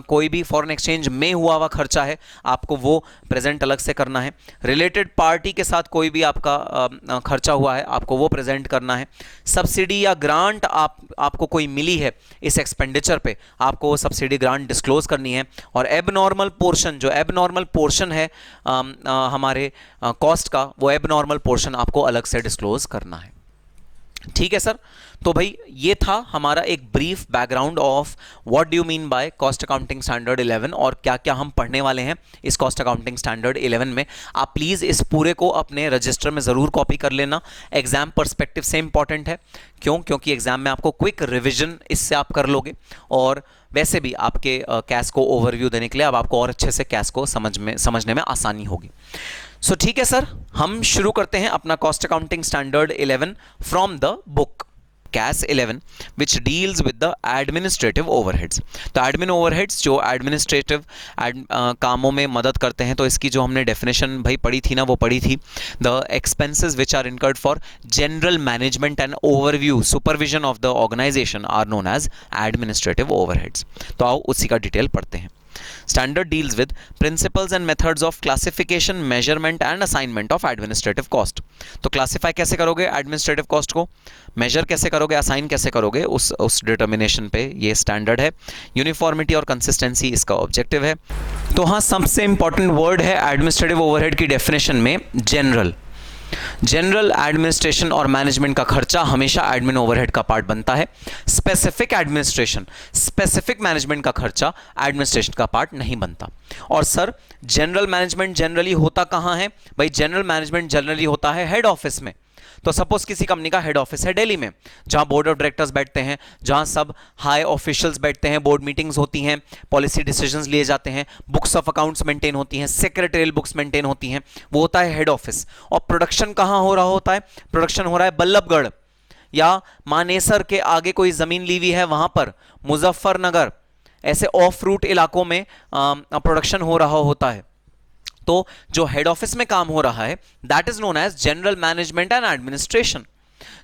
कोई भी फॉरेन एक्सचेंज में हुआ हुआ खर्चा है, आपको वो प्रेजेंट अलग से करना है। रिलेटेड पार्टी के साथ कोई भी आपका खर्चा हुआ है, आपको वो प्रेजेंट करना है। सब्सिडी या ग्रांट आपको कोई मिली है इस एक्सपेंडिचर पे, आपको वो सब्सिडी ग्रांट डिस्क्लोज करनी है। और एबनॉर्मल पोर्शन, जो एबनॉर्मल पोर्शन है हमारे कॉस्ट का, वो एबनॉर्मल पोर्शन आपको अलग से डिस्क्लोज करना है। ठीक है सर, तो भाई ये था हमारा एक brief background of what do you mean by cost accounting standard 11 और क्या क्या हम पढ़ने वाले हैं इस कॉस्ट अकाउंटिंग स्टैंडर्ड 11 में। आप प्लीज़ इस पूरे को अपने रजिस्टर में ज़रूर कॉपी कर लेना, एग्जाम पर्सपेक्टिव से इंपॉर्टेंट है। क्योंकि एग्जाम में आपको क्विक रिविजन इससे आप कर लोगे, और वैसे भी आपके कैश को ओवरव्यू देने के लिए अब आपको और अच्छे से कैश को समझने में आसानी होगी। सो ठीक है सर, हम शुरू करते हैं अपना cost accounting standard 11 from the book CAS 11 which deals with the administrative overheads। तो एडमिन ओवरहेड्स जो एडमिनिस्ट्रेटिव कामों में मदद करते हैं, तो इसकी जो हमने डेफिनेशन भाई पढ़ी थी ना, वो पढ़ी थी the expenses which are incurred for general management and overview supervision of the organisation are known as administrative overheads. तो आओ उसी का डिटेल पढ़ते हैं। Standard deals with principles and methods of classification, measurement and assignment of administrative cost। तो क्लासिफाई कैसे करोगे एडमिनिस्ट्रेटिव कॉस्ट को, मेजर कैसे करोगे, असाइन कैसे करोगे, उस डिटर्मिनेशन पे ये स्टैंडर्ड है। यूनिफॉर्मिटी और कंसिस्टेंसी इसका ऑब्जेक्टिव है। तो हाँ, सबसे इंपॉर्टेंट वर्ड है एडमिनिस्ट्रेटिव ओवरहेड की डेफिनेशन में जनरल एडमिनिस्ट्रेशन और मैनेजमेंट का खर्चा हमेशा एडमिन ओवरहेड का पार्ट बनता है। स्पेसिफिक एडमिनिस्ट्रेशन, स्पेसिफिक मैनेजमेंट का खर्चा एडमिनिस्ट्रेशन का पार्ट नहीं बनता। और सर जनरल मैनेजमेंट जनरली होता कहाँ है भाई? जनरल मैनेजमेंट जनरली होता है हेड ऑफिस में। तो सपोज किसी कंपनी का हेड ऑफिस है दिल्ली में, जहां बोर्ड ऑफ डायरेक्टर्स बैठते हैं, जहां सब हाई ऑफिशियल्स बैठते हैं, बोर्ड मीटिंग्स होती हैं, पॉलिसी डिसीजंस लिए जाते हैं, बुक्स ऑफ अकाउंट्स मेंटेन होती हैं, सेक्रेटरियल बुक्स मेंटेन होती हैं, वो होता है हेड ऑफिस। और प्रोडक्शन कहां हो रहा होता है? प्रोडक्शन हो रहा है बल्लभगढ़ या मानेसर के आगे कोई जमीन ली हुई है वहां पर, मुजफ्फरनगर, ऐसे ऑफ रूट इलाकों में प्रोडक्शन हो रहा होता है। तो जो हेड ऑफिस में काम हो रहा है that is known as general management and administration.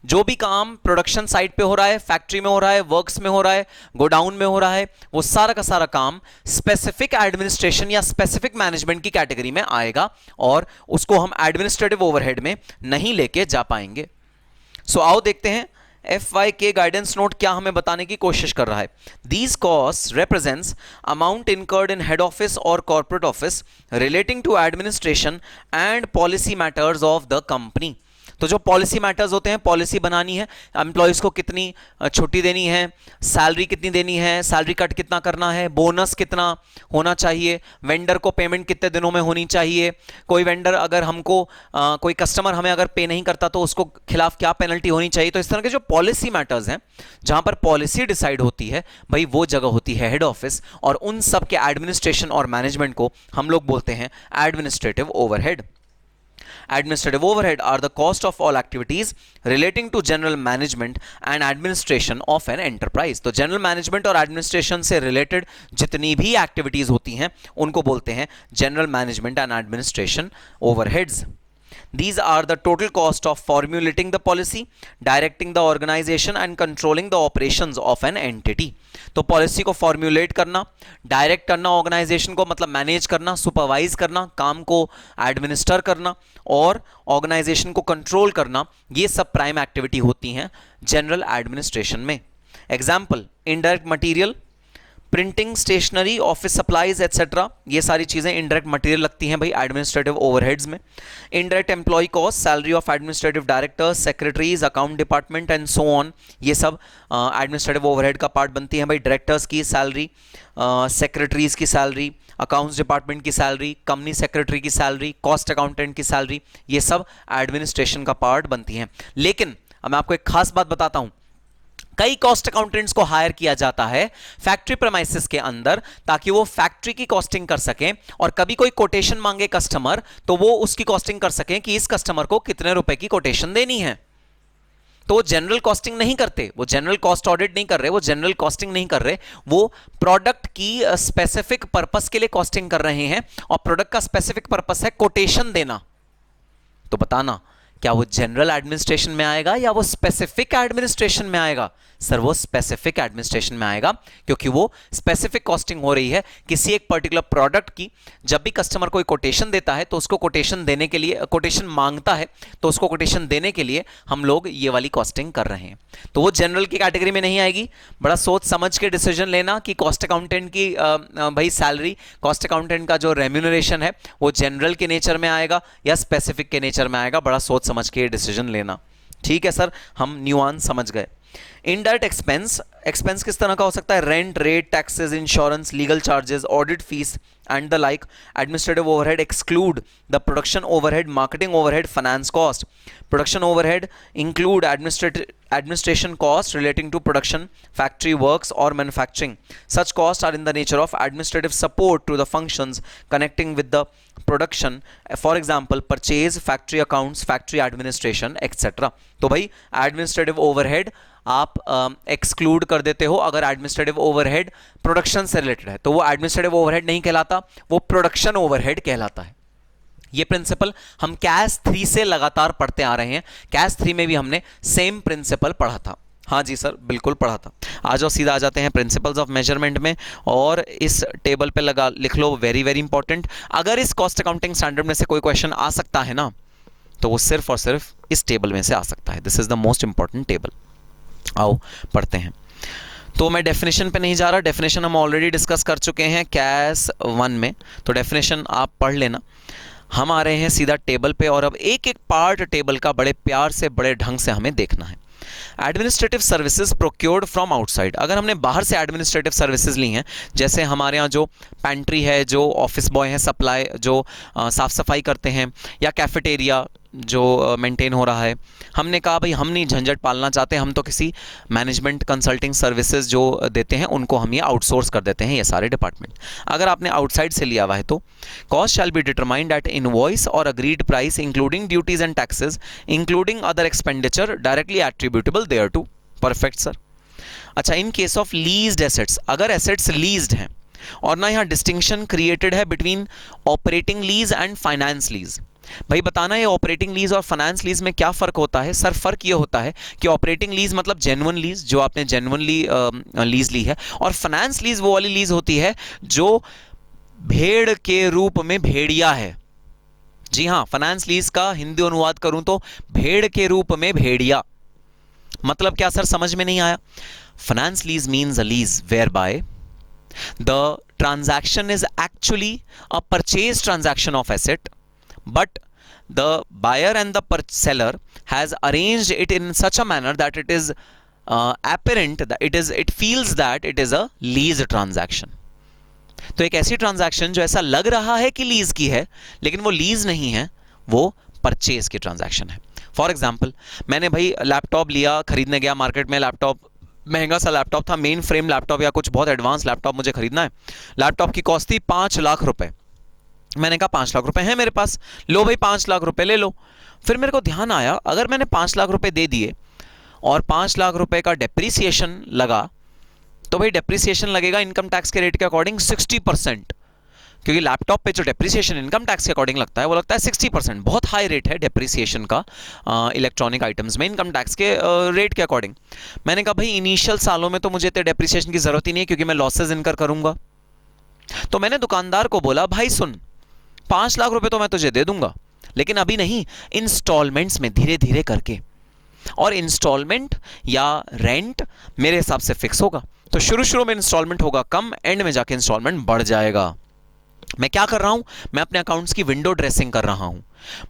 जो भी काम प्रोडक्शन साइट पे हो रहा है, फैक्ट्री में हो रहा है, वर्क्स में हो रहा है, गोडाउन में हो रहा है, वो सारा का सारा काम स्पेसिफिक एडमिनिस्ट्रेशन या स्पेसिफिक मैनेजमेंट की कैटेगरी में आएगा, और उसको हम एडमिनिस्ट्रेटिव ओवरहेड में नहीं लेके जा पाएंगे। सो आओ देखते हैं FYK गाइडेंस नोट क्या हमें बताने की कोशिश कर रहा है? These costs represents amount incurred in head office or corporate office relating to administration and policy matters of the company. तो जो पॉलिसी मैटर्स होते हैं, पॉलिसी बनानी है, एम्प्लॉयज़ को कितनी छुट्टी देनी है, सैलरी कितनी देनी है, सैलरी कट कितना करना है, बोनस कितना होना चाहिए, वेंडर को पेमेंट कितने दिनों में होनी चाहिए, कोई वेंडर अगर हमको कोई कस्टमर हमें अगर पे नहीं करता तो उसको खिलाफ क्या पेनल्टी होनी चाहिए। तो इस तरह के जो पॉलिसी मैटर्स हैं जहां पर पॉलिसी डिसाइड होती है, भाई वो जगह होती है हेड ऑफिस, और उन सब के एडमिनिस्ट्रेशन और मैनेजमेंट को हम लोग बोलते हैं administrative overhead. Administrative overhead are the cost of all activities relating to general management and administration of an enterprise. तो general management और administration से related जितनी भी activities होती हैं उनको बोलते हैं general management and administration overheads. These are the total cost of formulating the policy, directing the organization and controlling the operations of an entity. तो पॉलिसी को फॉर्म्यूलेट करना, डायरेक्ट करना ऑर्गेनाइजेशन को, मतलब मैनेज करना, सुपरवाइज करना, काम को एडमिनिस्टर करना और ऑर्गेनाइजेशन को कंट्रोल करना, ये सब प्राइम एक्टिविटी होती हैं जनरल एडमिनिस्ट्रेशन में। Example, indirect material, printing, stationery, office supplies etcetera, ये सारी चीजें इनडायरेक्ट मटेरियल लगती हैं भाई एडमिनिस्ट्रेटिव ओवरहेड्स में। Indirect employee cost, salary of administrative directors, secretaries, account department and so on, ये सब एडमिनिस्ट्रेटिव ओवरहेड का पार्ट बनती हैं भाई। डायरेक्टर्स की सैलरी, सेक्रेटरीज की सैलरी, अकाउंट्स डिपार्टमेंट की सैलरी, कंपनी सेक्रेटरी की सैलरी, कॉस्ट अकाउंटेंट की सैलरी, ये सब एडमिनिस्ट्रेशन का पार्ट बनती हैं। लेकिन अब मैं आपको एक खास बात बताता हूं, कई कॉस्ट अकाउंटेंट्स को हायर किया जाता है फैक्ट्री प्रेमाइसिस के अंदर ताकि वो फैक्ट्री की कॉस्टिंग कर सकें, और कभी कोई कोटेशन मांगे कस्टमर तो वो उसकी कॉस्टिंग कर सकें कि इस कस्टमर को कितने रुपए की कोटेशन देनी है। तो वो जनरल कॉस्टिंग नहीं करते, वो जनरल कॉस्ट ऑडिट नहीं कर रहे, वो जनरल कॉस्टिंग नहीं कर रहे, वो प्रोडक्ट की स्पेसिफिक पर्पस के लिए कॉस्टिंग कर रहे हैं, और प्रोडक्ट का स्पेसिफिक पर्पस है कोटेशन देना। तो बताना क्या वो जनरल एडमिनिस्ट्रेशन में आएगा या वो स्पेसिफिक एडमिनिस्ट्रेशन में आएगा? सर वो स्पेसिफिक एडमिनिस्ट्रेशन में आएगा, क्योंकि वो स्पेसिफिक कॉस्टिंग हो रही है किसी एक पर्टिकुलर प्रोडक्ट की। जब भी कस्टमर कोई कोटेशन देता है तो उसको कोटेशन देने के लिए, कोटेशन मांगता है तो उसको कोटेशन देने के लिए हम लोग ये वाली कॉस्टिंग कर रहे हैं। तो वो जनरल की कैटेगरी में नहीं आएगी। बड़ा सोच समझ के डिसीजन लेना कि कॉस्ट अकाउंटेंट की भाई सैलरी, कॉस्ट अकाउंटेंट का जो रेम्यूनरेशन है वो जनरल के नेचर में आएगा या स्पेसिफिक के नेचर में आएगा। बड़ा सोच समझ के डिसीजन लेना। ठीक है सर, हम न्यूआंस समझ गए। इनडायरेक्ट एक्सपेंस, एक्सपेंस किस तरह का हो सकता है? Rent, rate, taxes, insurance, legal charges, audit fees and the like. Administrative overhead exclude the production overhead, marketing overhead, finance cost. Production overhead include administration costs relating to production, factory works or manufacturing. Such costs are in the nature of administrative support to the functions connecting with the production, for example purchase, factory accounts, factory administration etc. तो भाई administrative overhead आप एक्सक्लूड कर देते हो अगर एडमिनिस्ट्रेटिव ओवरहेड प्रोडक्शन से रिलेटेड है, तो वो एडमिनिस्ट्रेटिव ओवरहेड नहीं कहलाता, वो प्रोडक्शन ओवरहेड कहलाता है। ये प्रिंसिपल हम कैस 3 से लगातार पढ़ते आ रहे हैं। कैस 3 में भी हमने सेम प्रिंसिपल पढ़ा था। हाँ जी सर, बिल्कुल पढ़ा था। आ जाओ सीधा आ जाते हैं प्रिंसिपल्स ऑफ मेजरमेंट में, और इस टेबल पे लगा लिख लो, वेरी वेरी इंपॉर्टेंट। अगर इस कॉस्ट अकाउंटिंग स्टैंडर्ड में से कोई क्वेश्चन आ सकता है ना, तो वो सिर्फ और सिर्फ इस टेबल में से आ सकता है। This is the most important table. आओ पढ़ते हैं। तो मैं डेफिनेशन पे नहीं जा रहा, डेफिनेशन हम ऑलरेडी डिस्कस कर चुके हैं कैस 1 में, तो डेफिनेशन आप पढ़ लेना। हम आ रहे हैं सीधा टेबल पे, और अब एक एक पार्ट टेबल का बड़े प्यार से, बड़े ढंग से हमें देखना है। Administrative services procured from outside. अगर हमने बाहर से एडमिनिस्ट्रेटिव सर्विसेज ली हैं, जैसे हमारे यहाँ जो पैंट्री है, जो ऑफिस बॉय हैं, सप्लाई जो साफ़ सफाई करते हैं, या कैफेटेरिया जो मेंटेन हो रहा है, हमने कहा भाई हम नहीं झंझट पालना चाहते, हम तो किसी मैनेजमेंट कंसल्टिंग सर्विसेज जो देते हैं उनको हम ये आउटसोर्स कर देते हैं ये सारे डिपार्टमेंट। अगर आपने आउटसाइड से लिया हुआ है तो cost shall be determined at invoice और agreed price including duties and taxes including other expenditure directly attributable thereto. Perfect sir. अच्छा, in case of leased assets, अगर एसेट्स लीज्ड हैं, और ना यहाँ डिस्टिंक्शन क्रिएटेड है between operating lease and finance lease. भाई बताना ये ऑपरेटिंग लीज और फाइनेंस लीज में क्या फर्क होता है? सर फर्क ये होता है कि ऑपरेटिंग लीज मतलब जेन्युइन लीज, जो आपने जेन्युइनली लीज ली है, और फाइनेंस लीज वो वाली लीज होती है जो भेड़ के रूप में भेड़िया है। जी हाँ, फाइनेंस लीज का हिंदी अनुवाद करूं तो भेड़ के रूप में भेड़िया। मतलब क्या सर, समझ में नहीं आया? Finance lease means a lease whereby the transaction is actually a purchase transaction of asset, but the buyer and the seller has arranged it in such a manner that it is apparent that it feels that it is a lease transaction. तो एक ऐसी ट्रांजैक्शन जो ऐसा लग रहा है कि लीज की है, लेकिन वो लीज नहीं है, वो परचेज की ट्रांजैक्शन है. फॉर एग्जाम्पल, मैंने भाई लैपटॉप लिया, खरीदने गया मार्केट में, लैपटॉप महंगा सा लैपटॉप था, मेन फ्रेम लैपटॉप या कुछ बहुत एडवांस लैपटॉप मुझे खरीदना है. लैपटॉप की कॉस्ट थी 5 लाख रुपए. मैंने कहा 5 लाख रुपए हैं मेरे पास, लो भाई 5 लाख रुपए ले लो. फिर मेरे को ध्यान आया, अगर मैंने 5 लाख रुपए दे दिए और 5 लाख रुपए का डेप्रीसिएशन लगा, तो भाई डेप्रीसिएशन लगेगा इनकम टैक्स के रेट के अकॉर्डिंग 60%, क्योंकि लैपटॉप पे जो डेप्रीसिएशन इनकम टैक्स के अकॉर्डिंग लगता है वो लगता है 60%. बहुत हाई रेट है डेप्रीसिएशन का इलेक्ट्रॉनिक आइटम्स में इनकम टैक्स के रेट के अकॉर्डिंग. मैंने कहा भाई इनिशियल सालों में तो मुझे इतने डेप्रीसिएशन की जरूरत ही नहीं है, क्योंकि मैं लॉसेज इनकर करूंगा. तो मैंने दुकानदार को बोला, भाई सुन, 5 लाख रुपए तो मैं तुझे दे दूंगा, लेकिन अभी नहीं, इंस्टॉलमेंट्स में धीरे धीरे करके. और इंस्टॉलमेंट या रेंट मेरे हिसाब से फिक्स होगा. तो शुरू में इंस्टॉलमेंट होगा कम, एंड में जाके इंस्टॉलमेंट बढ़ जाएगा. मैं क्या कर रहा हूं? मैं अपने अकाउंट्स की विंडो ड्रेसिंग कर रहा हूं.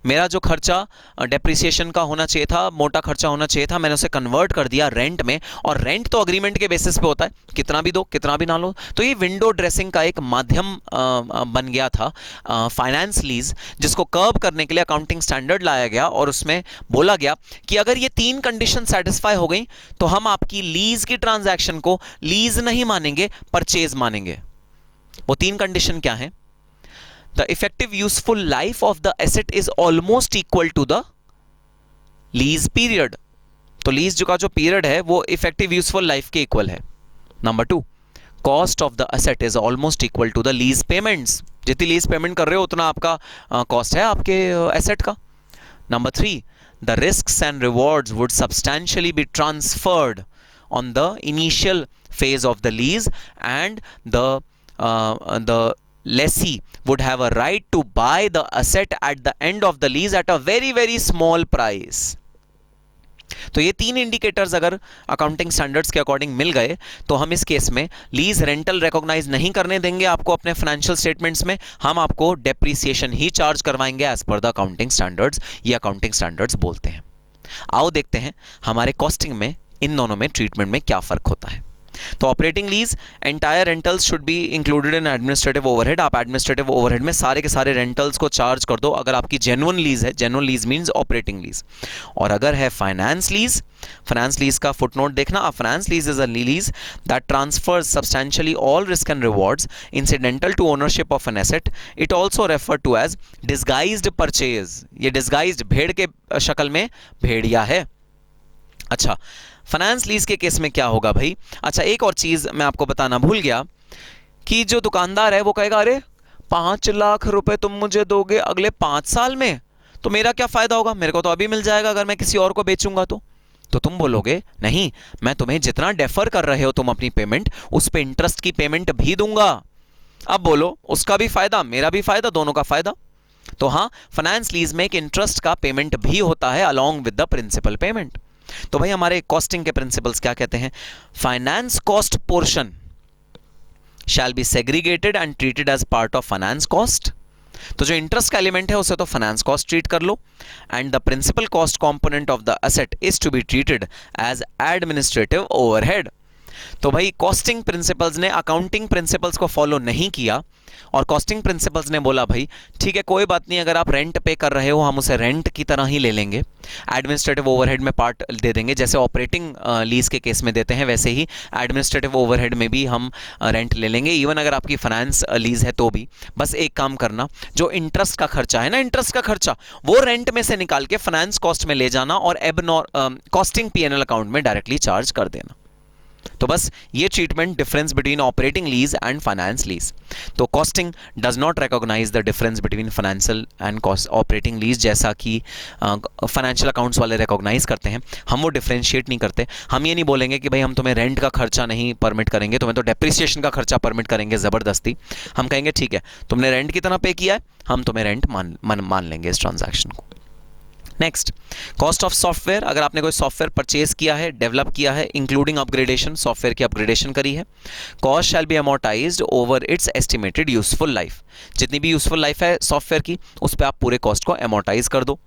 मेरा जो खर्चा डेप्रिसिएशन का होना चाहिए था, मोटा खर्चा होना चाहिए था, मैंने उसे कन्वर्ट कर दिया रेंट में. और रेंट तो अग्रीमेंट के बेसिस पे होता है, कितना भी दो कितना भी ना लो. तो ये विंडो ड्रेसिंग का एक माध्यम बन गया था फाइनेंस लीज, जिसको कर्ब करने के लिए अकाउंटिंग स्टैंडर्ड लाया गया. और उसमें बोला गया कि अगर ये 3 कंडीशन सेटिस्फाई हो गई तो हम आपकी लीज की ट्रांजैक्शन को लीज नहीं मानेंगे, परचेज मानेंगे. वो 3 कंडीशन क्या है? The effective useful life of the asset is almost equal to the lease period. तो लीज का जो पीरियड है वो इफेक्टिव यूजफुल लाइफ के इक्वल है. Number 2, cost of the asset is almost equal to the lease payments. जितनी लीज पेमेंट कर रहे हो उतना आपका कॉस्ट है आपके एसेट का. Number 3, the risks and rewards would substantially be transferred on the initial phase of the lease, and the lessee would have a right to buy the asset at the end of the lease at a very very small price. तो ये 3 इंडिकेटर्स अगर अकाउंटिंग स्टैंडर्ड्स के अकॉर्डिंग मिल गए तो हम इस केस में लीज रेंटल रिकॉग्नाइज नहीं करने देंगे आपको अपने फाइनेंशियल स्टेटमेंट्स में. हम आपको डेप्रीसिएशन ही चार्ज करवाएंगे as per the accounting standards. ये अकाउंटिंग स्टैंडर्ड्स बोलते हैं. आओ देखते हैं हमारे कॉस्टिंग में इन दोनों में ट्रीटमेंट में क्या फर्क होता है. तो operating lease, entire rentals should be included in administrative overhead. आप एडमिनिस्ट्रेटिव ओवरहेड में सारे के सारे रेंटल्स को चार्ज कर दो अगर आपकी जेन्युइन लीज है. Genuine lease means operating lease. और अगर है फाइनेंस लीज का फुटनोट देखना. A finance lease is a lease that transfers substantially all risk and rewards इncidental to ownership of an asset. It also referred to as disguised purchase. ये disguised भेड़ के शक्ल में भेड़िया है. अच्छा, फाइनेंस लीज के केस में क्या होगा भाई? अच्छा, एक और चीज मैं आपको बताना भूल गया कि जो दुकानदार है वो कहेगा, अरे 5 लाख रुपए तुम मुझे दोगे अगले 5 साल में, तो मेरा क्या फायदा होगा? मेरे को तो अभी मिल जाएगा अगर मैं किसी और को बेचूंगा तो तुम बोलोगे नहीं, मैं तुम्हें जितना डेफर कर रहे हो तुम अपनी पेमेंट, उस पे इंटरेस्ट की पेमेंट भी दूंगा. अब बोलो, उसका भी फायदा मेरा भी फायदा, दोनों का फायदा. तो हाँ, फाइनेंस लीज में एक इंटरेस्ट का पेमेंट भी होता है along with the principal payment. तो भाई हमारे कॉस्टिंग के प्रिंसिपल्स क्या कहते हैं? Finance cost portion shall be segregated and treated as part of finance cost. तो जो इंटरेस्ट का एलिमेंट है उसे तो फाइनेंस कॉस्ट ट्रीट कर लो, and the principal cost component of the asset is to be treated as administrative overhead. तो भाई कॉस्टिंग प्रिंसिपल्स ने अकाउंटिंग प्रिंसिपल्स को फॉलो नहीं किया, और कॉस्टिंग प्रिंसिपल्स ने बोला भाई ठीक है, कोई बात नहीं, अगर आप रेंट पे कर रहे हो हम उसे रेंट की तरह ही ले लेंगे, एडमिनिस्ट्रेटिव ओवरहेड में पार्ट दे देंगे. जैसे ऑपरेटिंग लीज के केस में देते हैं वैसे ही एडमिनिस्ट्रेटिव ओवरहेड में भी हम रेंट ले लेंगे. इवन अगर आपकी फाइनेंस लीज है तो भी बस एक काम करना, जो इंटरेस्ट का खर्चा है ना, इंटरेस्ट का खर्चा वो रेंट में से निकाल के फाइनेंस कॉस्ट में ले जाना और कॉस्टिंग पीएनएल अकाउंट में डायरेक्टली चार्ज कर देना. तो बस ये treatment difference between operating lease and finance lease. तो costing does not recognize the difference between financial and operating lease, जैसा कि फाइनेंशियल अकाउंट्स वाले रिकॉग्नाइज करते हैं. हम वो डिफरेंशिएट नहीं करते. हम ये नहीं बोलेंगे कि भाई हम तुम्हें रेंट का खर्चा नहीं परमिट करेंगे, तुम्हें तो डेप्रिसिएशन का खर्चा परमिट करेंगे ज़बरदस्ती. हम कहेंगे ठीक है, तुमने रेंट कितना पे किया है, हम तुम्हें रेंट मान लेंगे इस ट्रांजैक्शन को. Next, cost of software. अगर आपने कोई सॉफ्टवेयर परचेज किया है, डेवलप किया है, इंक्लूडिंग अपग्रेडेशन, सॉफ्टवेयर की अपग्रेडेशन करी है, cost shall B amortised over it's estimated useful life. जितनी भी यूजफुल लाइफ है सॉफ्टवेयर की, उस पर आप पूरे कॉस्ट को अमोर्टाइज कर दो।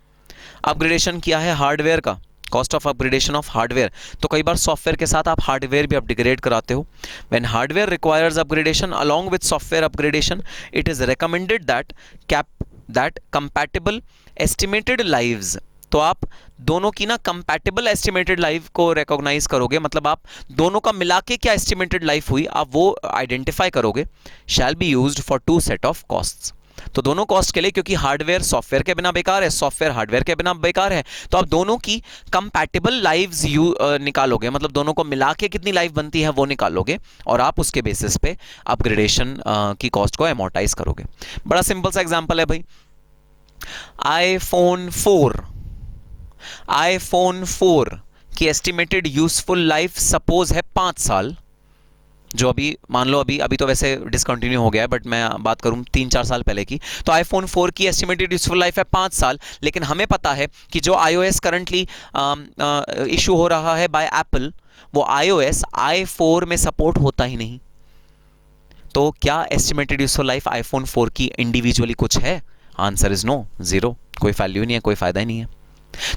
अपग्रेडेशन किया है हार्डवेयर का, cost of upgradation of hardware, तो कई बार सॉफ्टवेयर के साथ आप हार्डवेयर भी अपग्रेड कराते हो। When hardware requires upgradation along with software upgradation, it is recommended that compatible estimated lives, तो आप दोनों की ना कंपैटिबल एस्टिमेटेड लाइफ को रिकॉग्नाइज करोगे, मतलब आप दोनों का मिला के क्या एस्टिमेटेड लाइफ हुई आप वो आइडेंटिफाई करोगे। Shall be used for to set off costs, तो दोनों कॉस्ट के लिए, क्योंकि हार्डवेयर सॉफ्टवेयर के बिना बेकार है, सॉफ्टवेयर हार्डवेयर के बिना बेकार है, तो आप दोनों की कंपैटिबल लाइव्स निकालोगे, मतलब दोनों को मिला के कितनी लाइफ बनती है वो निकालोगे और आप उसके बेसिस पे अपग्रेडेशन की कॉस्ट को अमोर्टाइज करोगे। बड़ा सिंपल सा एग्जांपल है भाई, आईफोन 4 की एस्टिमेटेड यूजफुल लाइफ सपोज है 5 साल, जो अभी मान लो अभी तो वैसे डिसकंटिन्यू हो गया है, बट मैं बात करूं 3-4 साल पहले की, तो आईफोन 4 की एस्टिमेटेड यूजफुल लाइफ है 5 साल, लेकिन हमें पता है कि जो iOS करंटली इशू हो रहा है बाय एप्पल, वो iOS i4 में सपोर्ट होता ही नहीं। तो क्या एस्टिमेटेड यूजफुल लाइफ आईफोन 4 की इंडिविजुअली कुछ है? आंसर इज नो, जीरो, कोई वैल्यू नहीं है, कोई फायदा ही नहीं है।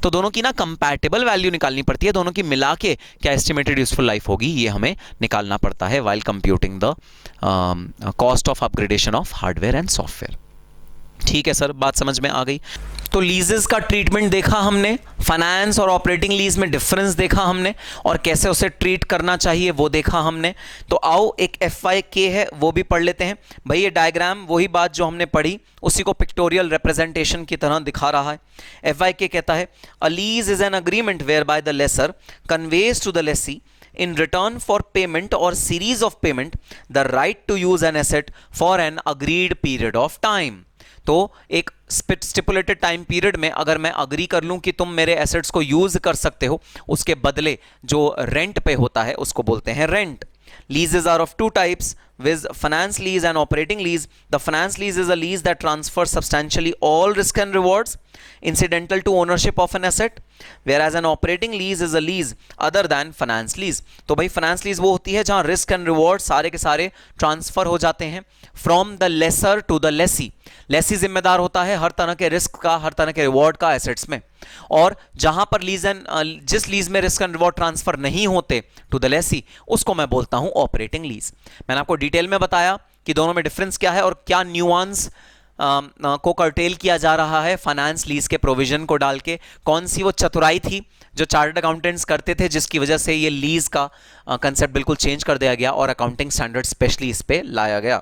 तो दोनों की ना कंपैटिबल वैल्यू निकालनी पड़ती है, दोनों की मिला के क्या एस्टिमेटेड यूजफुल लाइफ होगी ये हमें निकालना पड़ता है while computing the cost of upgradation of hardware and software. ठीक है सर, बात समझ में आ गई। तो लीजेस का ट्रीटमेंट देखा हमने, फाइनेंस और ऑपरेटिंग लीज में डिफरेंस देखा हमने, और कैसे उसे ट्रीट करना चाहिए वो देखा हमने। तो आओ एक FYK है वो भी पढ़ लेते हैं भाई। ये डायग्राम वही बात जो हमने पढ़ी उसी को पिक्टोरियल रिप्रेजेंटेशन की तरह दिखा रहा है। FYK कहता है a lease is an agreement whereby the lessor conveys to the lessee in return for payment or series of payment the right to use an asset for an agreed period of time। तो एक स्टिपुलेटेड टाइम पीरियड में अगर मैं अग्री कर लूं कि तुम मेरे एसेट्स को यूज कर सकते हो, उसके बदले जो रेंट पे होता है उसको बोलते हैं rent. Leases are of two types, with finance lease and operating lease. The finance lease is a lease that transfers substantially all risk and rewards incidental to ownership of an asset, whereas an operating lease is a lease other than finance lease। तो भाई finance lease वो होती है जहां risk and reward सारे के सारे ट्रांसफर हो जाते हैं from the lessor to the lessee। Lesi जिम्मेदार होता है हर तरह के रिस्क का, हर तरह के रिवॉर्ड का एसेट्स में, और जहां पर जिस लीज में रिस्क एंड रिवॉर्ड ट्रांसफर नहीं होते टू द लेसी, उसको मैं बोलता हूं ऑपरेटिंग लीज। मैंने आपको डिटेल में बताया कि दोनों में डिफरेंस क्या है और क्या न्यूआंस को कर्टेल किया जा रहा है फाइनेंस लीज के प्रोविजन को डाल के। कौन सी वो चतुराई थी जो चार्टर्ड अकाउंटेंट्स करते थे जिसकी वजह से ये लीज का कंसेप्ट बिल्कुल चेंज कर दिया गया और अकाउंटिंग स्टैंडर्ड स्पेशली इस पे लाया गया।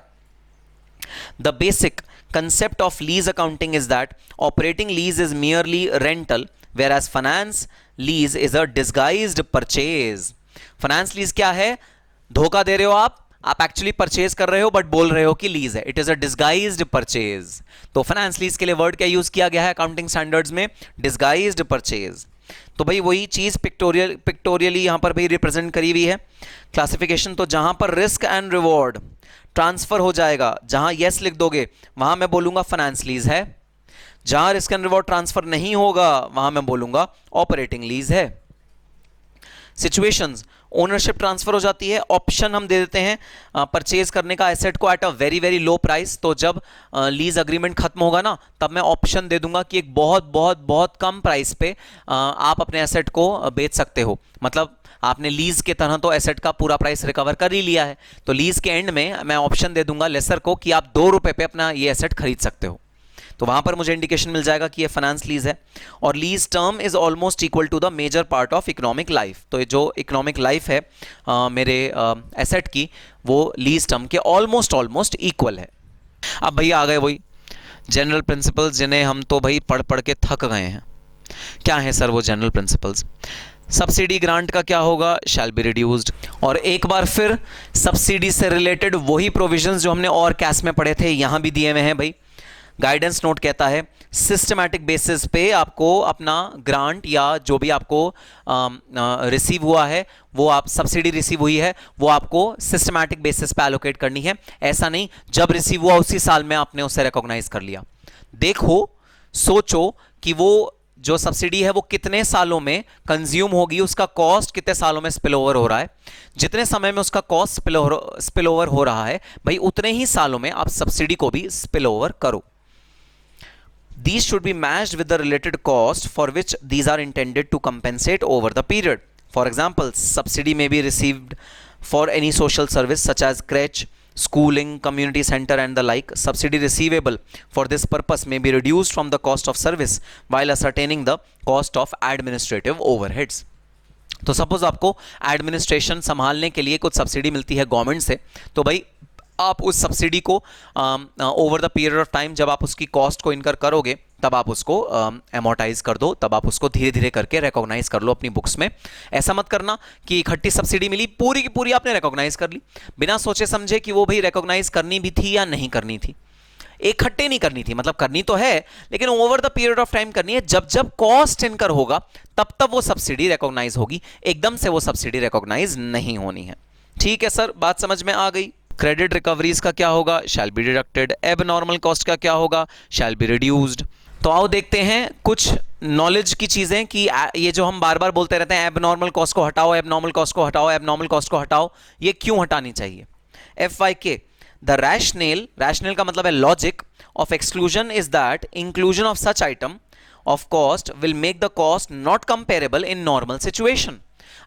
The basic concept of lease accounting is that operating lease is merely rental, whereas finance lease is a disguised purchase। Finance lease क्या है? धोखा दे रहे हो आप एक्चुअली परचेज कर रहे हो बट बोल रहे हो कि लीज है। It is a disguised purchase. तो फाइनेंस लीज के लिए वर्ड क्या यूज किया गया है अकाउंटिंग स्टैंडर्ड्स में? Disguised purchase. तो भाई वही चीज पिक्टोरियली यहां पर भी रिप्रेजेंट करी हुई है। क्लासिफिकेशन तो जहां पर रिस्क एंड रिवॉर्ड ट्रांसफर हो जाएगा, जहां यस लिख दोगे वहां मैं बोलूंगा फाइनेंस लीज है, जहां रिस्क एंड रिवॉर्ड ट्रांसफर नहीं होगा वहां मैं बोलूंगा ऑपरेटिंग लीज है। सिचुएशंस, ओनरशिप ट्रांसफर हो जाती है, ऑप्शन हम दे देते हैं परचेज करने का एसेट को at a very very low price. तो जब लीज अग्रीमेंट खत्म होगा ना तब मैं ऑप्शन दे दूंगा कि एक बहुत बहुत बहुत कम प्राइस पे आप अपने एसेट को बेच सकते हो। मतलब आपने लीज के तरह तो एसेट का पूरा प्राइस रिकवर कर ही लिया है, तो लीज के एंड में मैं ऑप्शन दे दूंगा लेसर को कि आप 2 रुपए पे अपना ये एसेट खरीद सकते हो। तो वहां पर मुझे इंडिकेशन मिल जाएगा कि ये फाइनेंस लीज है। और lease term is almost equal to the major part of economic life. तो ये जो इकोनॉमिक लाइफ है मेरे एसेट की, वो लीज टर्म के ऑलमोस्ट इक्वल है। अब भैया आ गए वही जनरल प्रिंसिपल्स जिन्हें हम तो भाई पढ़ पढ़ के थक गए हैं। क्या है सर वो जनरल प्रिंसिपल्स? सब्सिडी ग्रांट का क्या होगा? Shall be reduced. और एक बार फिर सब्सिडी से रिलेटेड वही प्रोविजंस जो हमने और कैश में पढ़े थे यहां भी दिए हुए हैं भाई। गाइडेंस नोट कहता है सिस्टमैटिक बेसिस पे आपको अपना ग्रांट या जो भी आपको रिसीव हुआ है, वो आप सब्सिडी रिसीव हुई है वो आपको सिस्टमैटिक बेसिस पे एलोकेट करनी है। ऐसा नहीं जब रिसीव हुआ उसी साल में आपने उसे रिकॉग्नाइज कर लिया। देखो सोचो कि वो जो सब्सिडी है वो कितने सालों में कंज्यूम होगी, उसका कॉस्ट कितने सालों में स्पिल ओवर हो रहा है, जितने समय में उसका कॉस्ट स्पिल ओवर हो रहा है भाई उतने ही सालों में आप सब्सिडी को भी स्पिल ओवर करो. These should be matched with the related cost for which these are intended to compensate over the period. For example, subsidy may be received for any social service such as crèche, schooling, community center and the like. Subsidy receivable for this purpose may be reduced from the cost of service while ascertaining the cost of administrative overheads. तो सपोज आपको एडमिनिस्ट्रेशन संभालने के लिए कुछ सब्सिडी मिलती है गवर्नमेंट से, तो भाई आप उस सब्सिडी को over the period of time जब आप उसकी कॉस्ट को इनकर करोगे तब आप उसको एमोटाइज कर दो, तब आप उसको धीरे धीरे करके रिकॉग्नाइज कर लो अपनी बुक्स में. ऐसा मत करना कि इकट्ठी सब्सिडी मिली पूरी की पूरी आपने रिकॉग्नाइज कर ली बिना सोचे समझे कि वो भाई रिकॉग्नाइज करनी भी थी या नहीं करनी थी. इकट्ठे नहीं करनी थी, मतलब करनी तो है लेकिन over the period of time करनी है. जब जब कॉस्ट इनकर होगा तब तब वो सब्सिडी रिकॉग्नाइज होगी, एकदम से वो सब्सिडी रिकॉग्नाइज नहीं होनी है. ठीक है सर, बात समझ में आ गई. क्रेडिट रिकवरीज का क्या होगा, shall be deducted. Abnormal cost का क्या होगा, शैल बी रिड्यूस्ड. तो आओ देखते हैं कुछ नॉलेज की चीजें कि ये जो हम बार बार बोलते रहते हैं एबनॉर्मल कॉस्ट को हटाओ, एबनॉर्मल कॉस्ट को हटाओ, एबनॉर्मल कॉस्ट को हटाओ, ये क्यों हटानी चाहिए. FYK, द रैशनल का मतलब है logic of exclusion is that inclusion of such item of cost will make the cost not comparable in normal situation.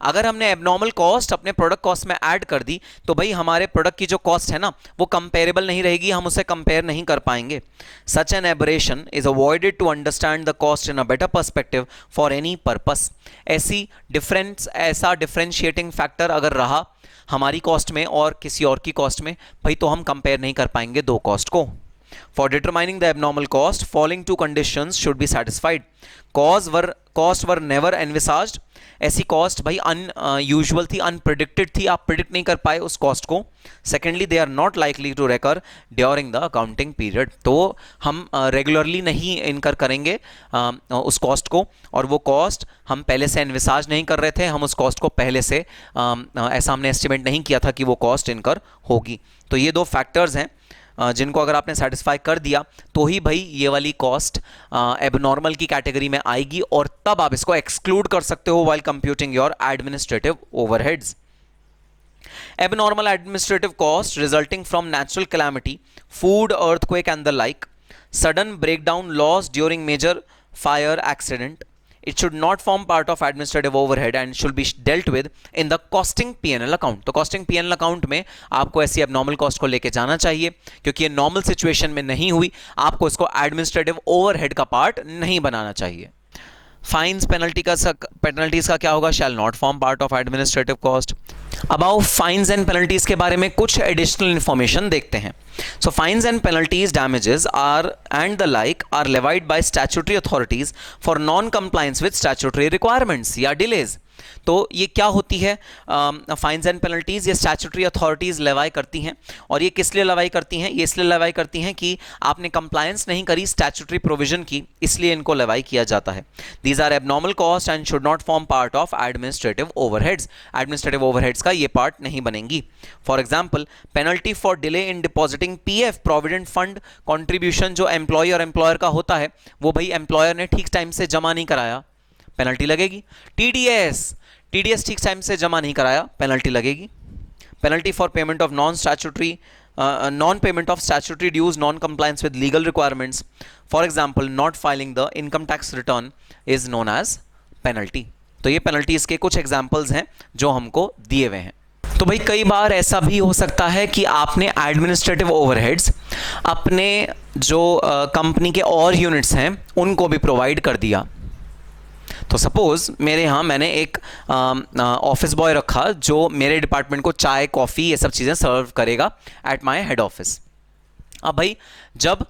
अगर हमने एबनॉर्मल कॉस्ट अपने प्रोडक्ट कॉस्ट में ऐड कर दी तो भाई हमारे प्रोडक्ट की जो कॉस्ट है ना वो कंपेरेबल नहीं रहेगी, हम उसे कंपेयर नहीं कर पाएंगे. Such an aberration is avoided to understand the cost in a better perspective for any purpose. ऐसा डिफरेंशिएटिंग फैक्टर अगर रहा हमारी कॉस्ट में और किसी और की कॉस्ट में भाई तो हम कंपेयर नहीं कर पाएंगे दो कॉस्ट को. For determining the abnormal cost, following two conditions should be satisfied. Cost were never envisaged. ऐसी कॉस्ट भाई अनयूजुअल थी, अनप्रिडिक्टेड थी, आप प्रिडिक्ट नहीं कर पाए उस कॉस्ट को. Secondly, they are not likely to recur during the accounting period. तो हम रेगुलरली नहीं इनकर करेंगे उस कॉस्ट को, और वो कॉस्ट हम पहले से एनविसाज नहीं कर रहे थे, हम उस कॉस्ट को पहले से ऐसा हमने एस्टिमेट नहीं किया था कि वो कॉस्ट इनकर होगी. तो ये दो फैक्टर्स हैं जिनको अगर आपने सेटिस्फाई कर दिया तो ही भाई ये वाली कॉस्ट एबनॉर्मल की कैटेगरी में आएगी, और तब आप इसको एक्सक्लूड कर सकते हो while computing your administrative overheads. Abnormal administrative cost resulting from natural calamity, food, earthquake and the like, sudden breakdown, loss during major fire accident. It should not form part of administrative overhead and should be dealt with in the costing P&L account. तो costing P&L account में आपको ऐसी abnormal cost को लेके जाना चाहिए, क्योंकि ये normal situation में नहीं हुई, आपको इसको administrative overhead का part नहीं बनाना चाहिए. फाइन्स पेनल्टीज का क्या होगा, shall not form part of administrative cost. About fines and penalties के बारे में कुछ एडिशनल इंफॉर्मेशन देखते हैं. So fines and penalties, damages are and the like are levied by statutory authorities for non compliance with statutory requirements या डिलेज. तो ये क्या होती है फाइन्स एंड पेनल्टीज, ये स्टैट्यूटरी अथॉरिटीज लेवाई करती हैं. और ये किस लिए लेवाई करती हैं, ये इसलिए लेवाई करती हैं कि आपने कंप्लायंस नहीं करी स्टैट्यूटरी प्रोविजन की, इसलिए इनको लेवाई किया जाता है. These are abnormal cost and should not form part of administrative overheads. Administrative overheads का ये पार्ट नहीं बनेंगी. For example, penalty for delay in depositing PF provident fund contribution, जो एम्प्लॉय और एम्प्लॉयर का होता है, वो भाई एम्प्लॉयर ने ठीक टाइम से जमा नहीं कराया, पेनल्टी लगेगी. TDS ठीक टाइम से जमा नहीं कराया, पेनल्टी लगेगी. Penalty for payment of non payment of statutory dues, non compliance with legal requirements, for example not filing the income tax return is known as penalty. तो ये पेनल्टीज के कुछ एग्जांपल्स हैं जो हमको दिए हुए हैं. तो भाई कई बार ऐसा भी हो सकता है कि आपने एडमिनिस्ट्रेटिव ओवरहेड्स अपने जो कंपनी के और यूनिट्स हैं उनको भी प्रोवाइड कर दिया. तो सपोज मेरे यहाँ मैंने एक ऑफिस बॉय रखा जो मेरे डिपार्टमेंट को चाय, कॉफ़ी, ये सब चीज़ें सर्व करेगा एट माय हेड ऑफिस. अब भाई जब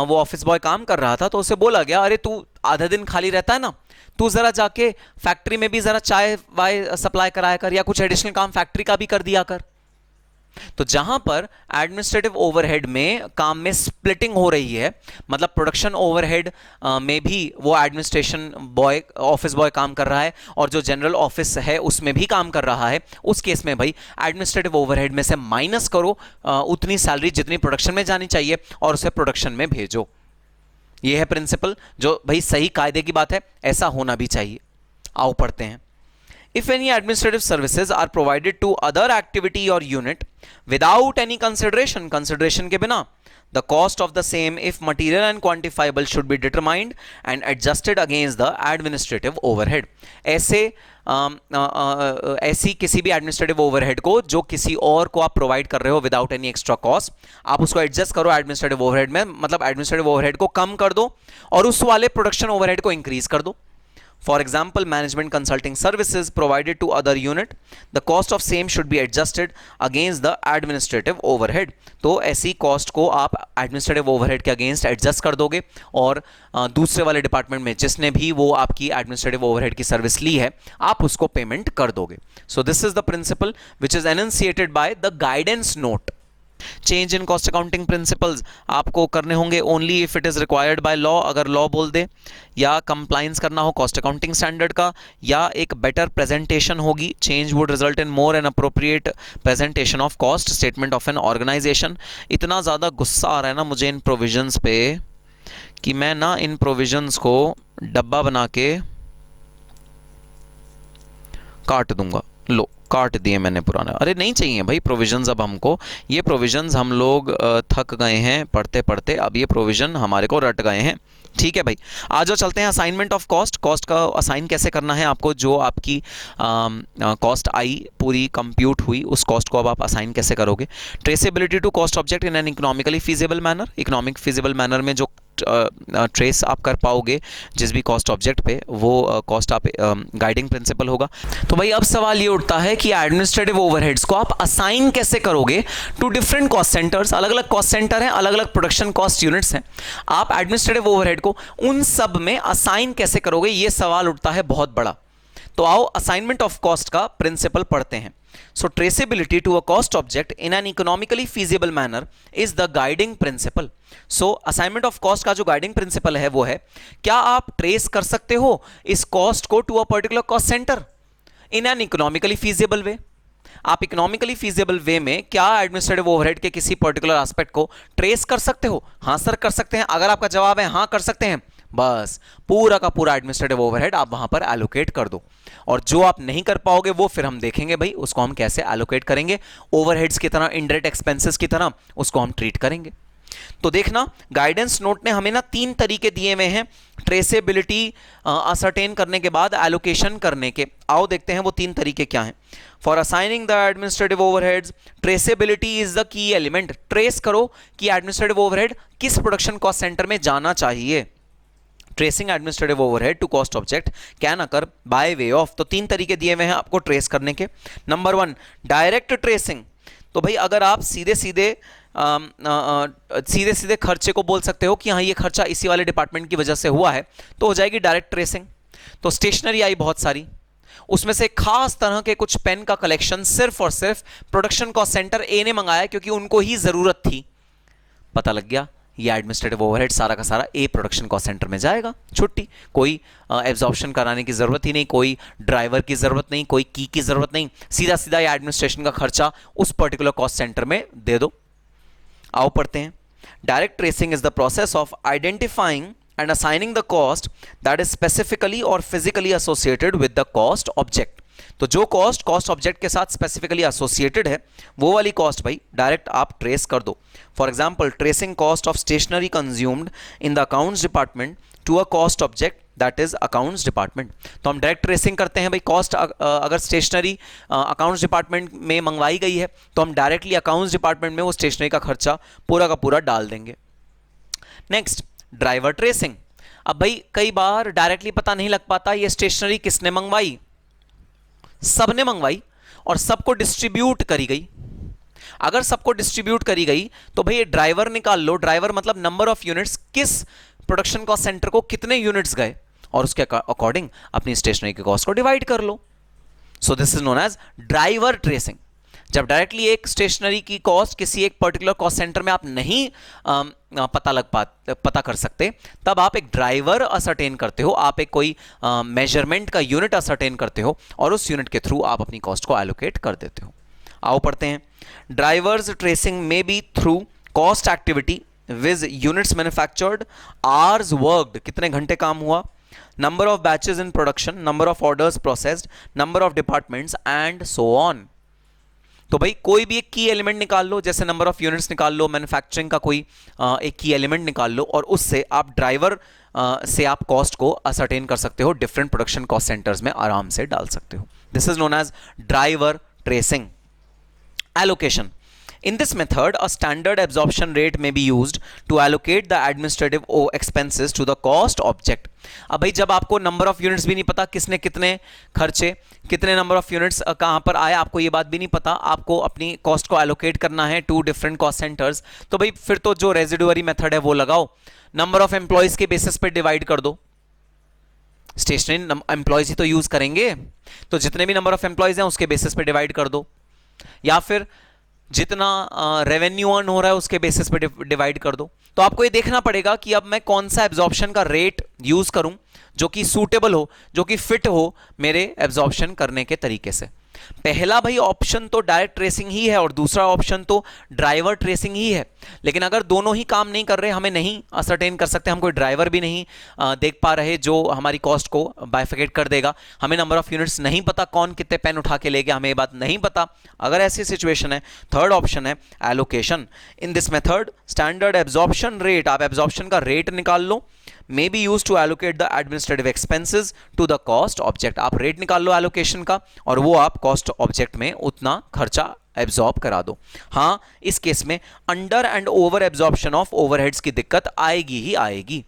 वो ऑफिस बॉय काम कर रहा था तो उसे बोला गया, अरे तू आधा दिन खाली रहता है ना, तू ज़रा जाके फैक्ट्री में भी ज़रा चाय वाय सप्लाई कराया कर, या कुछ एडिशनल काम फैक्ट्री का भी कर दिया कर. तो जहां पर एडमिनिस्ट्रेटिव ओवरहेड में काम में स्प्लिटिंग हो रही है, मतलब प्रोडक्शन ओवरहेड में भी वो एडमिनिस्ट्रेशन बॉय, ऑफिस बॉय काम कर रहा है, और जो जनरल ऑफिस है उसमें भी काम कर रहा है, उस केस में भाई एडमिनिस्ट्रेटिव ओवरहेड में से माइनस करो उतनी सैलरी जितनी प्रोडक्शन में जानी चाहिए और उसे प्रोडक्शन में भेजो. ये है प्रिंसिपल, जो भाई सही कायदे की बात है, ऐसा होना भी चाहिए। आओ पढ़ते हैं। If any administrative services are provided to other activity or unit without any consideration के बिना, the cost of the same, if material and quantifiable, should be determined and adjusted against the administrative overhead. ऐसी किसी भी एडमिनिस्ट्रेटिव ओवरहेड को जो किसी और को आप प्रोवाइड कर रहे हो विदाउट एनी एक्स्ट्रा कॉस्ट, आप उसको एडजस्ट करो एडमिनिस्ट्रेटिव ओवरहेड में, मतलब एडमिनिस्ट्रेटिव ओवरहेड को कम कर दो और उस वाले प्रोडक्शन ओवरहेड को इंक्रीज कर दो। For example, management consulting services provided to other unit, the cost of same should be adjusted against the administrative overhead. तो ऐसी कॉस्ट को आप एडमिनिस्ट्रेटिव ओवरहेड के अगेंस्ट एडजस्ट कर दोगे और दूसरे वाले डिपार्टमेंट में जिसने भी वो आपकी एडमिनिस्ट्रेटिव ओवरहेड की सर्विस ली है, आप उसको पेमेंट कर दोगे। So this is the principle which is enunciated by the guidance note. Change in cost accounting principles आपको करने होंगे only if it is required by law, अगर लॉ बोल दे, या कंप्लाइंस करना हो कॉस्ट अकाउंटिंग स्टैंडर्ड का, या एक बेटर प्रेजेंटेशन होगी। Change would result in more and appropriate presentation of cost statement of an organisation. इतना ज़्यादा गुस्सा आ रहा है ना मुझे इन प्रोविजंस पे कि मैं ना इन प्रोविजंस को डब्बा बना के काट दूंगा। लो काट दिए मैंने पुराना, अरे नहीं चाहिए भाई प्रोविजंस अब हमको, ये प्रोविजंस हम लोग थक गए हैं पढ़ते पढ़ते, अब ये प्रोविजन हमारे को रट गए हैं। ठीक है भाई, आज जो चलते हैं असाइनमेंट ऑफ कॉस्ट। कॉस्ट का असाइन कैसे करना है आपको, जो आपकी कॉस्ट आई पूरी कंप्यूट हुई उस कॉस्ट को अब आप असाइन कैसे करोगे। Traceability to cost object in an economically feasible manner, economic feasible manner में जो ट्रेस आप कर पाओगे जिस भी कॉस्ट ऑब्जेक्ट पे, वो कॉस्ट आप गाइडिंग प्रिंसिपल होगा। तो भाई अब सवाल ये उठता है कि एडमिनिस्ट्रेटिव ओवरहेड्स को आप असाइन कैसे करोगे टू डिफरेंट कॉस्ट सेंटर्स। अलग अलग कॉस्ट सेंटर हैं, अलग अलग प्रोडक्शन कॉस्ट यूनिट्स हैं, आप एडमिनिस्ट्रेटिव ओवरहेड को उन सब में असाइन कैसे करोगे, ये सवाल उठता है बहुत बड़ा। तो आओ असाइनमेंट ऑफ कॉस्ट का प्रिंसिपल पढ़ते हैं। So traceability to a cost object in an economically feasible manner is the guiding principle. So assignment of cost का जो guiding principle है वो है, क्या आप trace कर सकते हो इस cost को to a particular cost center in an economically feasible way? आप इकोनॉमिकली फीजिबल वे में क्या एडमिनिस्ट्रेटिव ओवरहेड के किसी पर्टिकुलर एस्पेक्ट को ट्रेस कर सकते हो? हाँ सर कर सकते हैं। अगर आपका जवाब है हाँ कर सकते हैं, बस पूरा का पूरा एडमिनिस्ट्रेटिव ओवरहेड आप वहां पर एलोकेट कर दो, और जो आप नहीं कर पाओगे वो फिर हम देखेंगे भाई उसको हम कैसे एलोकेट करेंगे, ओवरहेड्स की तरह, इनडायरेक्ट एक्सपेंसेस की तरह उसको हम ट्रीट करेंगे। तो देखना गाइडेंस नोट ने हमें ना 3 तरीके दिए हुए हैं ट्रेसेबिलिटी असरटेन करने के बाद एलोकेशन करने के। आओ देखते हैं वो 3 तरीके क्या हैं। For assigning the administrative overheads, traceability is the key element. Trace करो कि एडमिनिस्ट्रेटिव ओवरहेड किस प्रोडक्शन कॉस्ट सेंटर में जाना चाहिए। Tracing administrative overhead to cost object can occur by way of. तो 3 तरीके दिए हुए हैं आपको ट्रेस करने के। Number 1 direct tracing. तो भाई अगर आप सीधे सीधे खर्चे को बोल सकते हो कि हाँ ये खर्चा इसी वाले डिपार्टमेंट की वजह से हुआ है, तो हो जाएगी डायरेक्ट ट्रेसिंग। तो स्टेशनरी आई बहुत सारी, उसमें से खास तरह के कुछ पेन का कलेक्शन सिर्फ और सिर्फ प्रोडक्शन कॉस्ट सेंटर ए ने मंगाया क्योंकि उनको ही जरूरत थी। पता लग गया ये एडमिनिस्ट्रेटिव ओवरहेड सारा का सारा ए प्रोडक्शन कॉस्ट सेंटर में जाएगा। छुट्टी, कोई एब्जॉर्प्शन कराने की जरूरत ही नहीं, कोई ड्राइवर की जरूरत नहीं, कोई की जरूरत नहीं, सीधा सीधा ये एडमिनिस्ट्रेशन का खर्चा उस पर्टिकुलर कॉस्ट सेंटर में दे दो। आओ पढ़ते हैं। Direct tracing is the process of identifying and assigning the cost that is specifically or physically associated with the cost object। तो जो कॉस्ट ऑब्जेक्ट के साथ स्पेसिफिकली एसोसिएटेड है वो वाली कॉस्ट भाई डायरेक्ट आप ट्रेस कर दो। For example tracing cost of stationery consumed in the accounts department to a cost object that is accounts department. तो हम डायरेक्ट ट्रेसिंग करते हैं भाई, कॉस्ट अगर स्टेशनरी अकाउंट्स डिपार्टमेंट में मंगवाई गई है तो हम डायरेक्टली अकाउंट्स डिपार्टमेंट में वो स्टेशनरी का खर्चा पूरा का पूरा डाल देंगे। Next driver tracing. अब भाई कई बार डायरेक्टली पता नहीं लग पाता ये स्टेशनरी किसने मंगवाई, सबने मंगवाई और सबको डिस्ट्रीब्यूट करी गई। अगर सबको डिस्ट्रीब्यूट करी गई तो भाई ये ड्राइवर निकाल लो, ड्राइवर मतलब नंबर ऑफ यूनिट्स, किस प्रोडक्शन कॉस्ट सेंटर को कितने यूनिट्स गए और उसके अकॉर्डिंग अपनी स्टेशनरी के कॉस्ट को डिवाइड कर लो। So this is known as driver tracing. जब डायरेक्टली एक स्टेशनरी की कॉस्ट किसी एक पर्टिकुलर कॉस्ट सेंटर में आप नहीं पता कर सकते, तब आप एक ड्राइवर असरटेन करते हो, आप एक कोई मेजरमेंट का यूनिट असरटेन करते हो और उस यूनिट के थ्रू आप अपनी कॉस्ट को एलोकेट कर देते हो। आओ पढ़ते हैं। ड्राइवर्स ट्रेसिंग में B through cost activity viz units manufactured, hours worked कितने घंटे काम हुआ, number of batches in production, number of orders processed, number of departments and so on. तो भाई कोई भी एक की एलिमेंट निकाल लो, जैसे नंबर ऑफ यूनिट्स निकाल लो, मैन्युफैक्चरिंग का कोई एक की एलिमेंट निकाल लो, और उससे आप ड्राइवर से आप कॉस्ट को असरटेन कर सकते हो, डिफरेंट प्रोडक्शन कॉस्ट सेंटर्स में आराम से डाल सकते हो। This is known as driver tracing. Allocation. In this method, a standard absorption rate may be used to allocate the administrative expenses to the cost object. अब भाई जब आपको नंबर ऑफ यूनिट्स भी नहीं पता, किसने कितने खर्चे, कितने नंबर ऑफ यूनिट्स कहां पर आए, आपको ये बात भी नहीं पता, आपको अपनी कॉस्ट को एलोकेट करना है टू डिफरेंट कॉस्ट सेंटर्स, तो भाई फिर तो जो रेजिडुअरी मेथड है वो लगाओ, नंबर ऑफ एम्प्लॉयज के बेसिस पे डिवाइड कर दो। स्टेशनरी एम्प्लॉयज ही तो यूज करेंगे, तो जितने भी नंबर ऑफ एम्प्लॉयज हैं उसके बेसिस पे डिवाइड कर दो, या फिर जितना रेवेन्यू अर्न हो रहा है उसके बेसिस पे डिवाइड कर दो। तो आपको ये देखना पड़ेगा कि अब मैं कौन सा एब्जॉर्प्शन का रेट यूज करूं जो कि सूटेबल हो, जो कि फिट हो मेरे एब्जॉर्प्शन करने के तरीके से। पहला भाई ऑप्शन तो डायरेक्ट ट्रेसिंग ही है और दूसरा ऑप्शन तो ड्राइवर ट्रेसिंग ही है, लेकिन अगर दोनों ही काम नहीं कर रहे, हमें नहीं असरटेन कर सकते, हम कोई ड्राइवर भी नहीं देख पा रहे जो हमारी कॉस्ट को बाइफिकेट कर देगा, हमें नंबर ऑफ यूनिट्स नहीं पता कौन कितने पेन उठा के ले गया, हमें ये बात नहीं पता, अगर ऐसी सिचुएशन है, थर्ड ऑप्शन है allocation. In this method standard absorption rate, आप एब्जॉर्प्शन का रेट निकाल लो, may be used to allocate the administrative expenses to the cost object। आप रेट निकाल लो एलोकेशन का और वो आप कॉस्ट ऑब्जेक्ट में उतना खर्चा एब्जॉर्ब करा दो। हाँ, इस केस में under and over absorption of overheads की दिक्कत आएगी ही आएगी।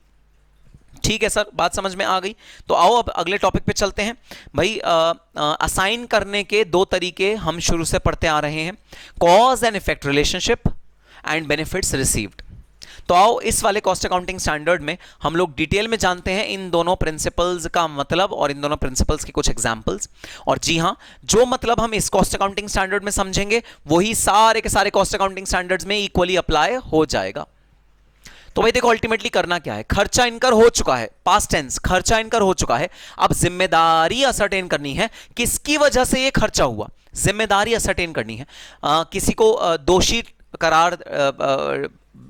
ठीक है सर, बात समझ में आ गई। तो आओ अब अगले टॉपिक पे चलते हैं। भाई असाइन करने के दो तरीके हम शुरू से पढ़ते आ रहे हैं, cause and effect relationship and benefits received. तो आओ इस वाले कॉस्ट अकाउंटिंग स्टैंडर्ड में हम लोग डिटेल में जानते हैं इन दोनों प्रिंसिपल्स का मतलब और इन दोनों प्रिंसिपल्स की कुछ एग्जांपल्स। और जी हां, जो मतलब हम इस कॉस्ट अकाउंटिंग स्टैंडर्ड में समझेंगे वही सारे के सारे कॉस्ट अकाउंटिंग स्टैंडर्ड्स में इक्वली अप्लाई हो जाएगा। तो भाई देखो अल्टीमेटली करना क्या है, खर्चा इनकर हो चुका है, पास्ट टेंस खर्चा इनकर हो चुका है, अब जिम्मेदारी असरटेन करनी है किसकी वजह से ये खर्चा हुआ, जिम्मेदारी असरटेन करनी है, किसी को दोषी करार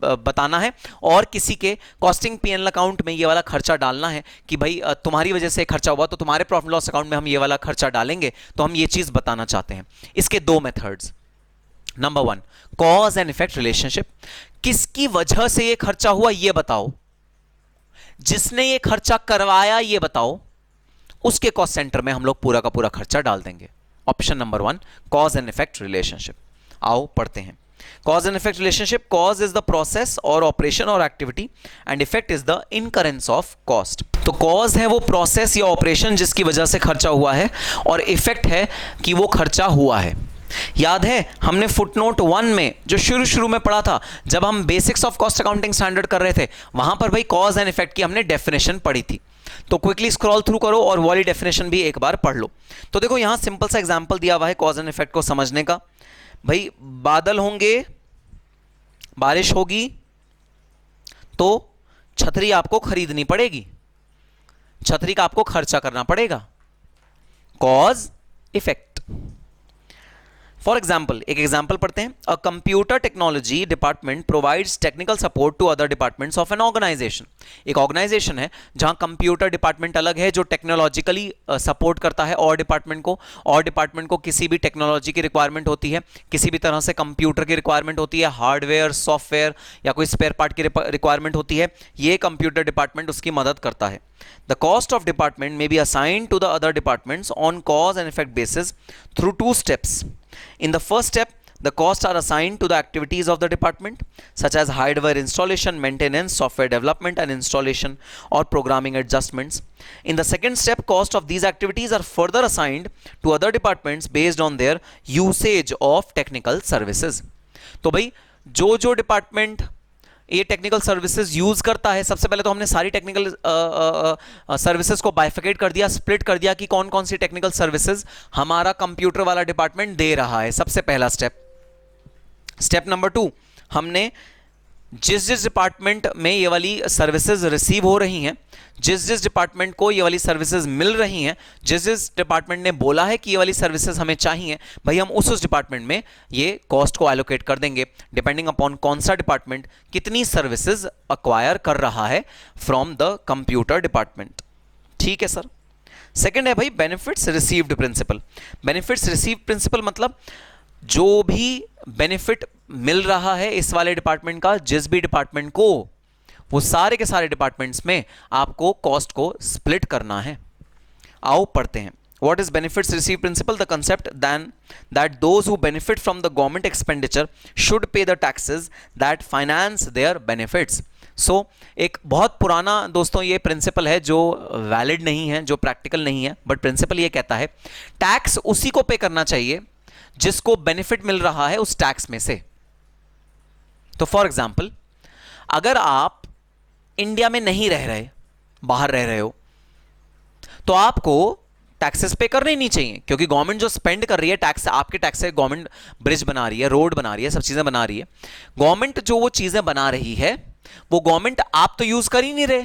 बताना है और किसी के कॉस्टिंग पीएनएल अकाउंट में ये वाला खर्चा डालना है कि भाई तुम्हारी वजह से खर्चा हुआ तो तुम्हारे प्रॉफिट लॉस अकाउंट में हम ये वाला खर्चा डालेंगे। तो हम ये चीज बताना चाहते हैं। इसके दो methods, number one cause and effect relationship, किसकी वजह से ये खर्चा हुआ ये बताओ, जिसने ये खर्चा करवाया ये बताओ, उसके कॉस्ट सेंटर में हम लोग पूरा का पूरा खर्चा डाल देंगे। Option number one cause and effect relationship. आओ पढ़ते हैं। Cause and effect relationship, cause is the process or operation or activity and effect is the incurrence of cost। तो cause है वो process या operation जिसकी वजह से खर्चा हुआ है और effect है कि वो खर्चा हुआ है। याद है हमने फुटनोट 1 में जो शुरू में पढ़ा था, जब हम basics of cost accounting standard कर रहे थे, वहां पर भाई कॉज एंड इफेक्ट की हमने डेफिनेशन पढ़ी थी। तो क्विकली स्क्रॉल थ्रू करो और वाली डेफिनेशन भी एक बार पढ़ लो। तो देखो यहां सिंपल सा एग्जांपल दिया हुआ है कॉज एंड इफेक्ट को समझने का। भाई बादल होंगे, बारिश होगी, तो छतरी आपको खरीदनी पड़ेगी, छतरी का आपको खर्चा करना पड़ेगा। Cause effect. फॉर एग्जाम्पल एक एग्जाम्पल पढ़ते हैं। A computer technology department provides technical support to other departments of an organisation. एक ऑर्गेनाइजेशन है जहां कंप्यूटर डिपार्टमेंट अलग है जो टेक्नोलॉजिकली सपोर्ट करता है और डिपार्टमेंट को किसी भी टेक्नोलॉजी की रिक्वायरमेंट होती है, किसी भी तरह से कंप्यूटर की रिक्वायरमेंट होती है, हार्डवेयर सॉफ्टवेयर या कोई स्पेयर पार्ट की रिक्वायरमेंट होती है, ये कंप्यूटर डिपार्टमेंट उसकी मदद करता है। The cost of department may be assigned to the other departments on cause and effect basis through two steps. In the first step, the costs are assigned to the activities of the department, such as hardware installation, maintenance, software development and installation, or programming adjustments. In the second step, cost of these activities are further assigned to other departments based on their usage of technical services. तो भाई जो डिपार्टमेंट ये टेक्निकल सर्विसेज यूज करता है, सबसे पहले तो हमने सारी टेक्निकल सर्विसेज को बाइफिकेट कर दिया, स्प्लिट कर दिया कि कौन कौन सी टेक्निकल सर्विसेज हमारा कंप्यूटर वाला डिपार्टमेंट दे रहा है। सबसे पहला स्टेप। स्टेप नंबर 2, हमने जिस जिस डिपार्टमेंट में ये वाली सर्विसेज रिसीव हो रही हैं, जिस जिस डिपार्टमेंट को ये वाली सर्विसेज मिल रही हैं, जिस जिस डिपार्टमेंट ने बोला है कि ये वाली सर्विसेज हमें चाहिए, भाई हम उस डिपार्टमेंट में ये कॉस्ट को एलोकेट कर देंगे, डिपेंडिंग अपॉन कौन सा डिपार्टमेंट कितनी सर्विसेज अक्वायर कर रहा है फ्रॉम द कंप्यूटर डिपार्टमेंट। ठीक है सर। सेकेंड है भाई benefits received principle. Benefits received principle मतलब जो भी बेनिफिट मिल रहा है इस वाले डिपार्टमेंट का जिस भी डिपार्टमेंट को, वो सारे के सारे डिपार्टमेंट्स में आपको कॉस्ट को स्प्लिट करना है। आओ पढ़ते हैं। What is benefits received principle? The concept then that those who benefit from the government expenditure should pay the taxes that finance their benefits. So एक बहुत पुराना दोस्तों ये प्रिंसिपल है जो वैलिड नहीं है, जो प्रैक्टिकल नहीं है, बट प्रिंसिपल ये कहता है टैक्स उसी को पे करना चाहिए जिसको बेनिफिट मिल रहा है उस टैक्स में से। तो फॉर एग्जाम्पल अगर आप इंडिया में नहीं रह रहे, बाहर रह रहे हो, तो आपको टैक्सेस पे करने ही नहीं चाहिए, क्योंकि गवर्नमेंट जो स्पेंड कर रही है टैक्स, आपके टैक्स से गवर्नमेंट ब्रिज बना रही है, रोड बना रही है, सब चीजें बना रही है। गवर्नमेंट जो वो चीजें बना रही है वो गवर्नमेंट आप तो यूज कर ही नहीं रहे।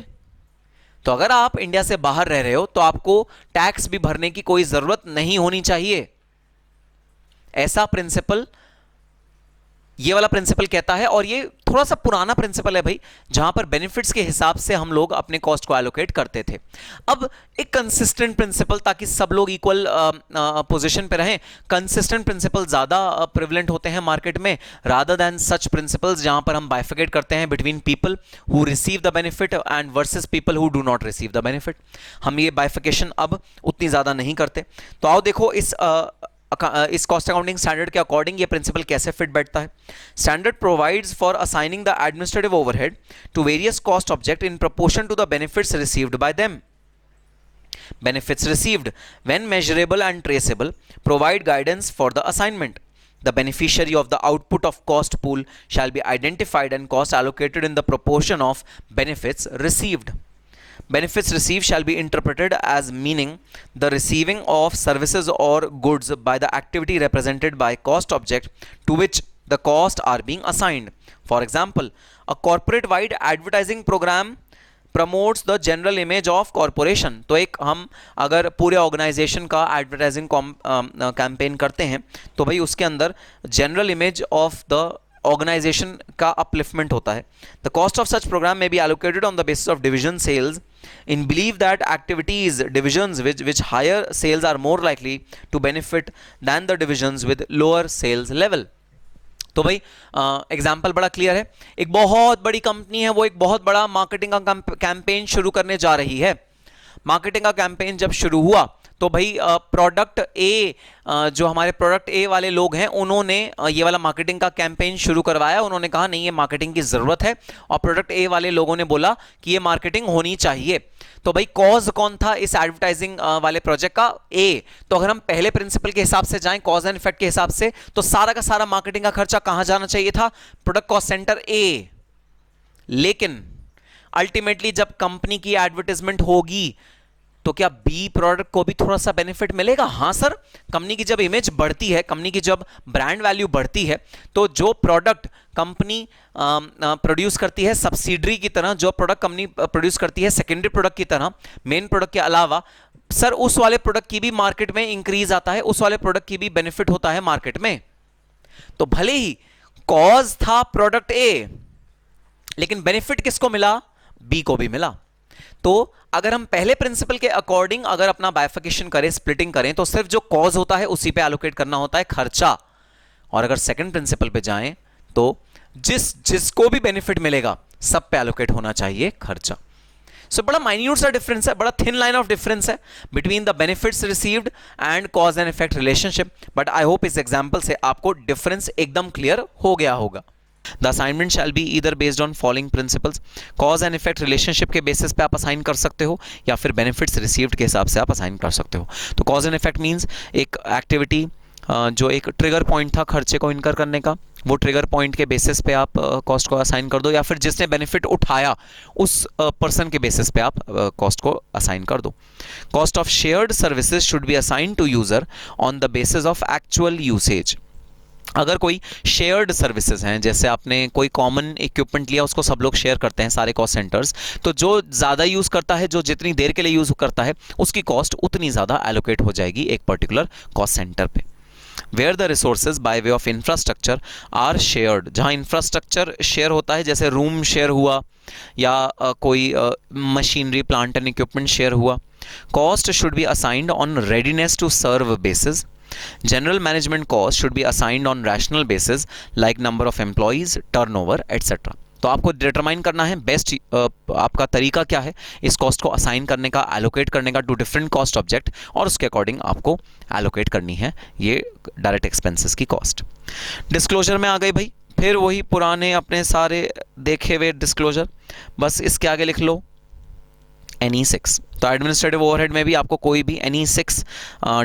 तो अगर आप इंडिया से बाहर रह रहे हो तो आपको टैक्स भी भरने की कोई जरूरत नहीं होनी चाहिए। ऐसा प्रिंसिपल, ये वाला प्रिंसिपल कहता है, और ये थोड़ा सा पुराना प्रिंसिपल है भाई, जहां पर बेनिफिट्स के हिसाब से हम लोग अपने कॉस्ट को एलोकेट करते थे। अब एक कंसिस्टेंट प्रिंसिपल, ताकि सब लोग इक्वल पोजीशन पे रहें, कंसिस्टेंट प्रिंसिपल ज्यादा प्रिवलेंट होते हैं मार्केट में, रादर देन सच प्रिंसिपल्स जहां पर हम बाइफिकेट करते हैं between people who receive the benefit and versus people who do not receive the benefit. हम ये बाइफिकेशन अब उतनी ज्यादा नहीं करते। तो आओ देखो इस कॉस्ट अकाउंटिंग स्टैंडर्ड के अकॉर्डिंग ये प्रिंसिपल कैसे फिट बैठता है। Standard provides for assigning the administrative overhead to various cost object in proportion to the benefits received by them. Benefits received, when measurable and traceable, provide guidance for the assignment. The beneficiary of the output of cost pool shall be identified and cost allocated in the proportion of benefits received. Benefits received shall be interpreted as meaning the receiving of services or goods by the activity represented by cost object to which the costs are being assigned. For example, a corporate-wide advertising program promotes the general image of corporation. तो एक हम अगर पूरे ऑर्गेनाइजेशन का एडवर्टाइजिंग कैंपेन करते हैं तो भाई उसके अंदर general image of the organization का अपलिफ्टमेंट होता है। The cost of such program may be allocated on the basis of division sales in belief that activities divisions which higher sales are more likely to benefit than the divisions with lower sales level. तो भाई एग्जाम्पल बड़ा क्लियर है। एक बहुत बड़ी कंपनी है, वो एक बहुत बड़ा मार्केटिंग का कैंपेन शुरू करने जा रही है। मार्केटिंग का कैंपेन जब शुरू हुआ तो भाई प्रोडक्ट ए, जो हमारे प्रोडक्ट ए वाले लोग हैं, उन्होंने ये वाला मार्केटिंग का कैंपेन शुरू करवाया। उन्होंने कहा नहीं ये मार्केटिंग की जरूरत है, और प्रोडक्ट ए वाले लोगों ने बोला कि ये मार्केटिंग होनी चाहिए। तो भाई कॉज कौन था इस एडवर्टाइजिंग वाले प्रोजेक्ट का? ए। तो अगर हम पहले प्रिंसिपल के हिसाब से जाएं, कॉज एंड इफेक्ट के हिसाब से, तो सारा का सारा मार्केटिंग का खर्चा कहां जाना चाहिए था? प्रोडक्ट कॉस्ट सेंटर ए। लेकिन अल्टीमेटली जब कंपनी की एडवर्टाइजमेंट होगी तो क्या बी प्रोडक्ट को भी थोड़ा सा बेनिफिट मिलेगा? हाँ सर, कंपनी की जब इमेज बढ़ती है, कंपनी की जब ब्रांड वैल्यू बढ़ती है, तो जो प्रोडक्ट कंपनी प्रोड्यूस करती है सब्सिडरी की तरह, जो प्रोडक्ट कंपनी प्रोड्यूस करती है सेकेंडरी प्रोडक्ट की तरह, मेन प्रोडक्ट के अलावा, सर उस वाले प्रोडक्ट की भी मार्केट में इंक्रीज आता है, उस वाले प्रोडक्ट की भी बेनिफिट होता है मार्केट में। तो भले ही कॉज था प्रोडक्ट ए, लेकिन बेनिफिट किसको मिला? बी को भी मिला। तो अगर हम पहले प्रिंसिपल के अकॉर्डिंग अगर अपना बाइफिकेशन करें, स्प्लिटिंग करें, तो सिर्फ जो कॉज होता है उसी पे एलोकेट करना होता है खर्चा। और अगर सेकंड प्रिंसिपल पे जाएं तो जिसको भी बेनिफिट मिलेगा सब पे एलोकेट होना चाहिए खर्चा। सो बड़ा माइन्यूट सा डिफरेंस है, बड़ा थिन लाइन ऑफ डिफरेंस है between the benefits received and cause and effect relationship. But I hope इस एग्जांपल से आपको डिफरेंस एकदम क्लियर हो गया होगा। The assignment shall be either based on following principles. Cause and effect relationship के बेसिस पे आप असाइन कर सकते हो, या फिर benefits received के हिसाब से आप असाइन कर सकते हो। तो cause and effect means एक एक्टिविटी जो एक ट्रिगर पॉइंट था खर्चे को इनकर करने का, वो ट्रिगर पॉइंट के बेसिस पे आप कॉस्ट को असाइन कर दो, या फिर जिसने बेनिफिट उठाया उस पर्सन के बेसिस पे आप कॉस्ट को असाइन कर दो। Cost of shared services should be assign to user on the basis of actual usage. अगर कोई शेयर्ड सर्विसेज हैं, जैसे आपने कोई कॉमन इक्विपमेंट लिया, उसको सब लोग शेयर करते हैं सारे कॉस्ट सेंटर्स, तो जो ज़्यादा यूज़ करता है, जो जितनी देर के लिए यूज़ करता है, उसकी कॉस्ट उतनी ज़्यादा एलोकेट हो जाएगी एक पर्टिकुलर कॉस्ट सेंटर पे। Where the resources by way of infrastructure are shared, जहाँ इंफ्रास्ट्रक्चर शेयर होता है, जैसे रूम शेयर हुआ या कोई machinery plant and equipment share हुआ, cost should be assigned on readiness to serve basis. General management cost should be assigned on rational basis like number of employees, turnover, etc. तो आपको डिटरमाइन करना है बेस्ट आपका तरीका क्या है इस कॉस्ट को असाइन करने का, एलोकेट करने का टू डिफरेंट कॉस्ट ऑब्जेक्ट, और उसके अकॉर्डिंग आपको एलोकेट करनी है ये डायरेक्ट एक्सपेंसेस की कॉस्ट। डिस्क्लोजर में आ गई भाई, फिर वही पुराने अपने सारे देखे हुए डिस्क्लोजर, बस इसके आगे लिख लो NE6। तो एडमिनिस्ट्रेटिव ओवरहेड में भी आपको कोई भी NE6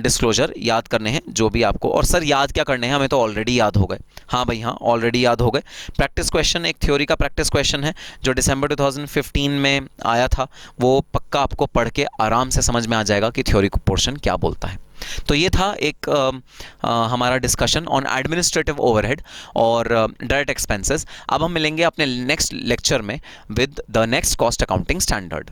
डिस्क्लोजर याद करने हैं, जो भी आपको, और सर याद क्या करने हैं, हमें तो ऑलरेडी याद हो गए। हाँ भाई हाँ, ऑलरेडी याद हो गए। प्रैक्टिस क्वेश्चन, एक थ्योरी का प्रैक्टिस क्वेश्चन है जो दिसंबर 2015 में आया था, वो पक्का आपको पढ़ के आराम से समझ में आ जाएगा कि थ्योरी को पोर्शन क्या बोलता है। तो ये था एक हमारा डिस्कशन ऑन एडमिनिस्ट्रेटिव ओवरहेड और डायरेक्ट एक्सपेंसेस। अब हम मिलेंगे अपने नेक्स्ट लेक्चर में with the next cost accounting standard.